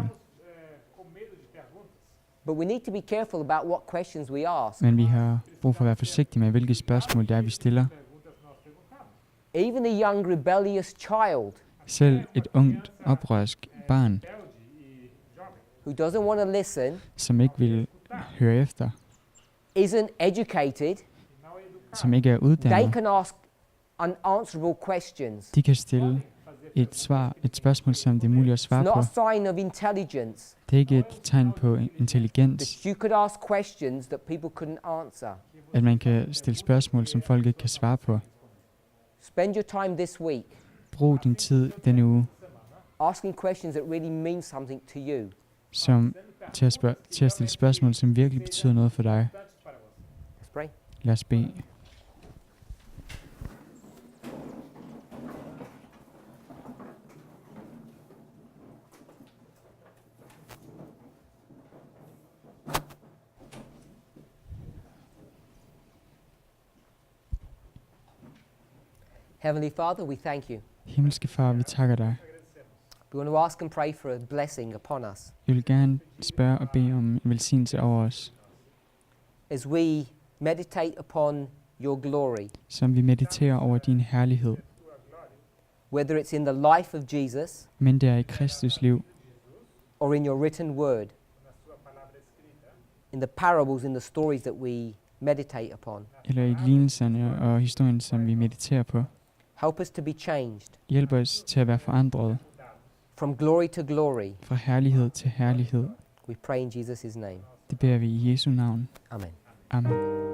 com medo de perguntas, but we need to be careful about what questions we ask. men vi har brug for at være forsigtige med, hvilke spørgsmål det er, vi stiller. perguntas nós perguntamos. Even a young rebellious child Selv et ungt, oprørsk barn, Rebelde e jovem who doesn't want to listen, som ikke vil høre efter, isn't educated, não é educado. som ikke er they uddannet, can ask unanswerable questions. de kan stille et spørgsmål, som det er muligt at It's svare not på. a sign of intelligence Det er ikke et tegn på intelligens, that you could ask questions that people couldn't answer. at man kan stille spørgsmål, som folk ikke kan svare på. Spend your time this week Brug din tid denne uge asking questions that really mean something to you. som til at stille spørgsmål, som virkelig betyder noget for dig. Let's pray. Lad os bede. Heavenly Father, we thank you. Himmelske Far, vi takker dig. We want to ask and pray for a blessing upon us Jeg vil gerne spørge og bede om en velsignelse over os, as we meditate upon your glory. som vi mediterer over din herlighed. whether it's in the life of Jesus men det er i Kristus liv, or in your written word, na sua palavra escrita, in the parables, in the stories that we meditate upon. eller i lignelserne og historien, som vi mediterer på. Help us to be changed Hjælp os til at være forandret from glory to glory. fra herlighed til herlighed. We pray in Jesus' name. Det beder vi i Jesu navn. Amen. Amen.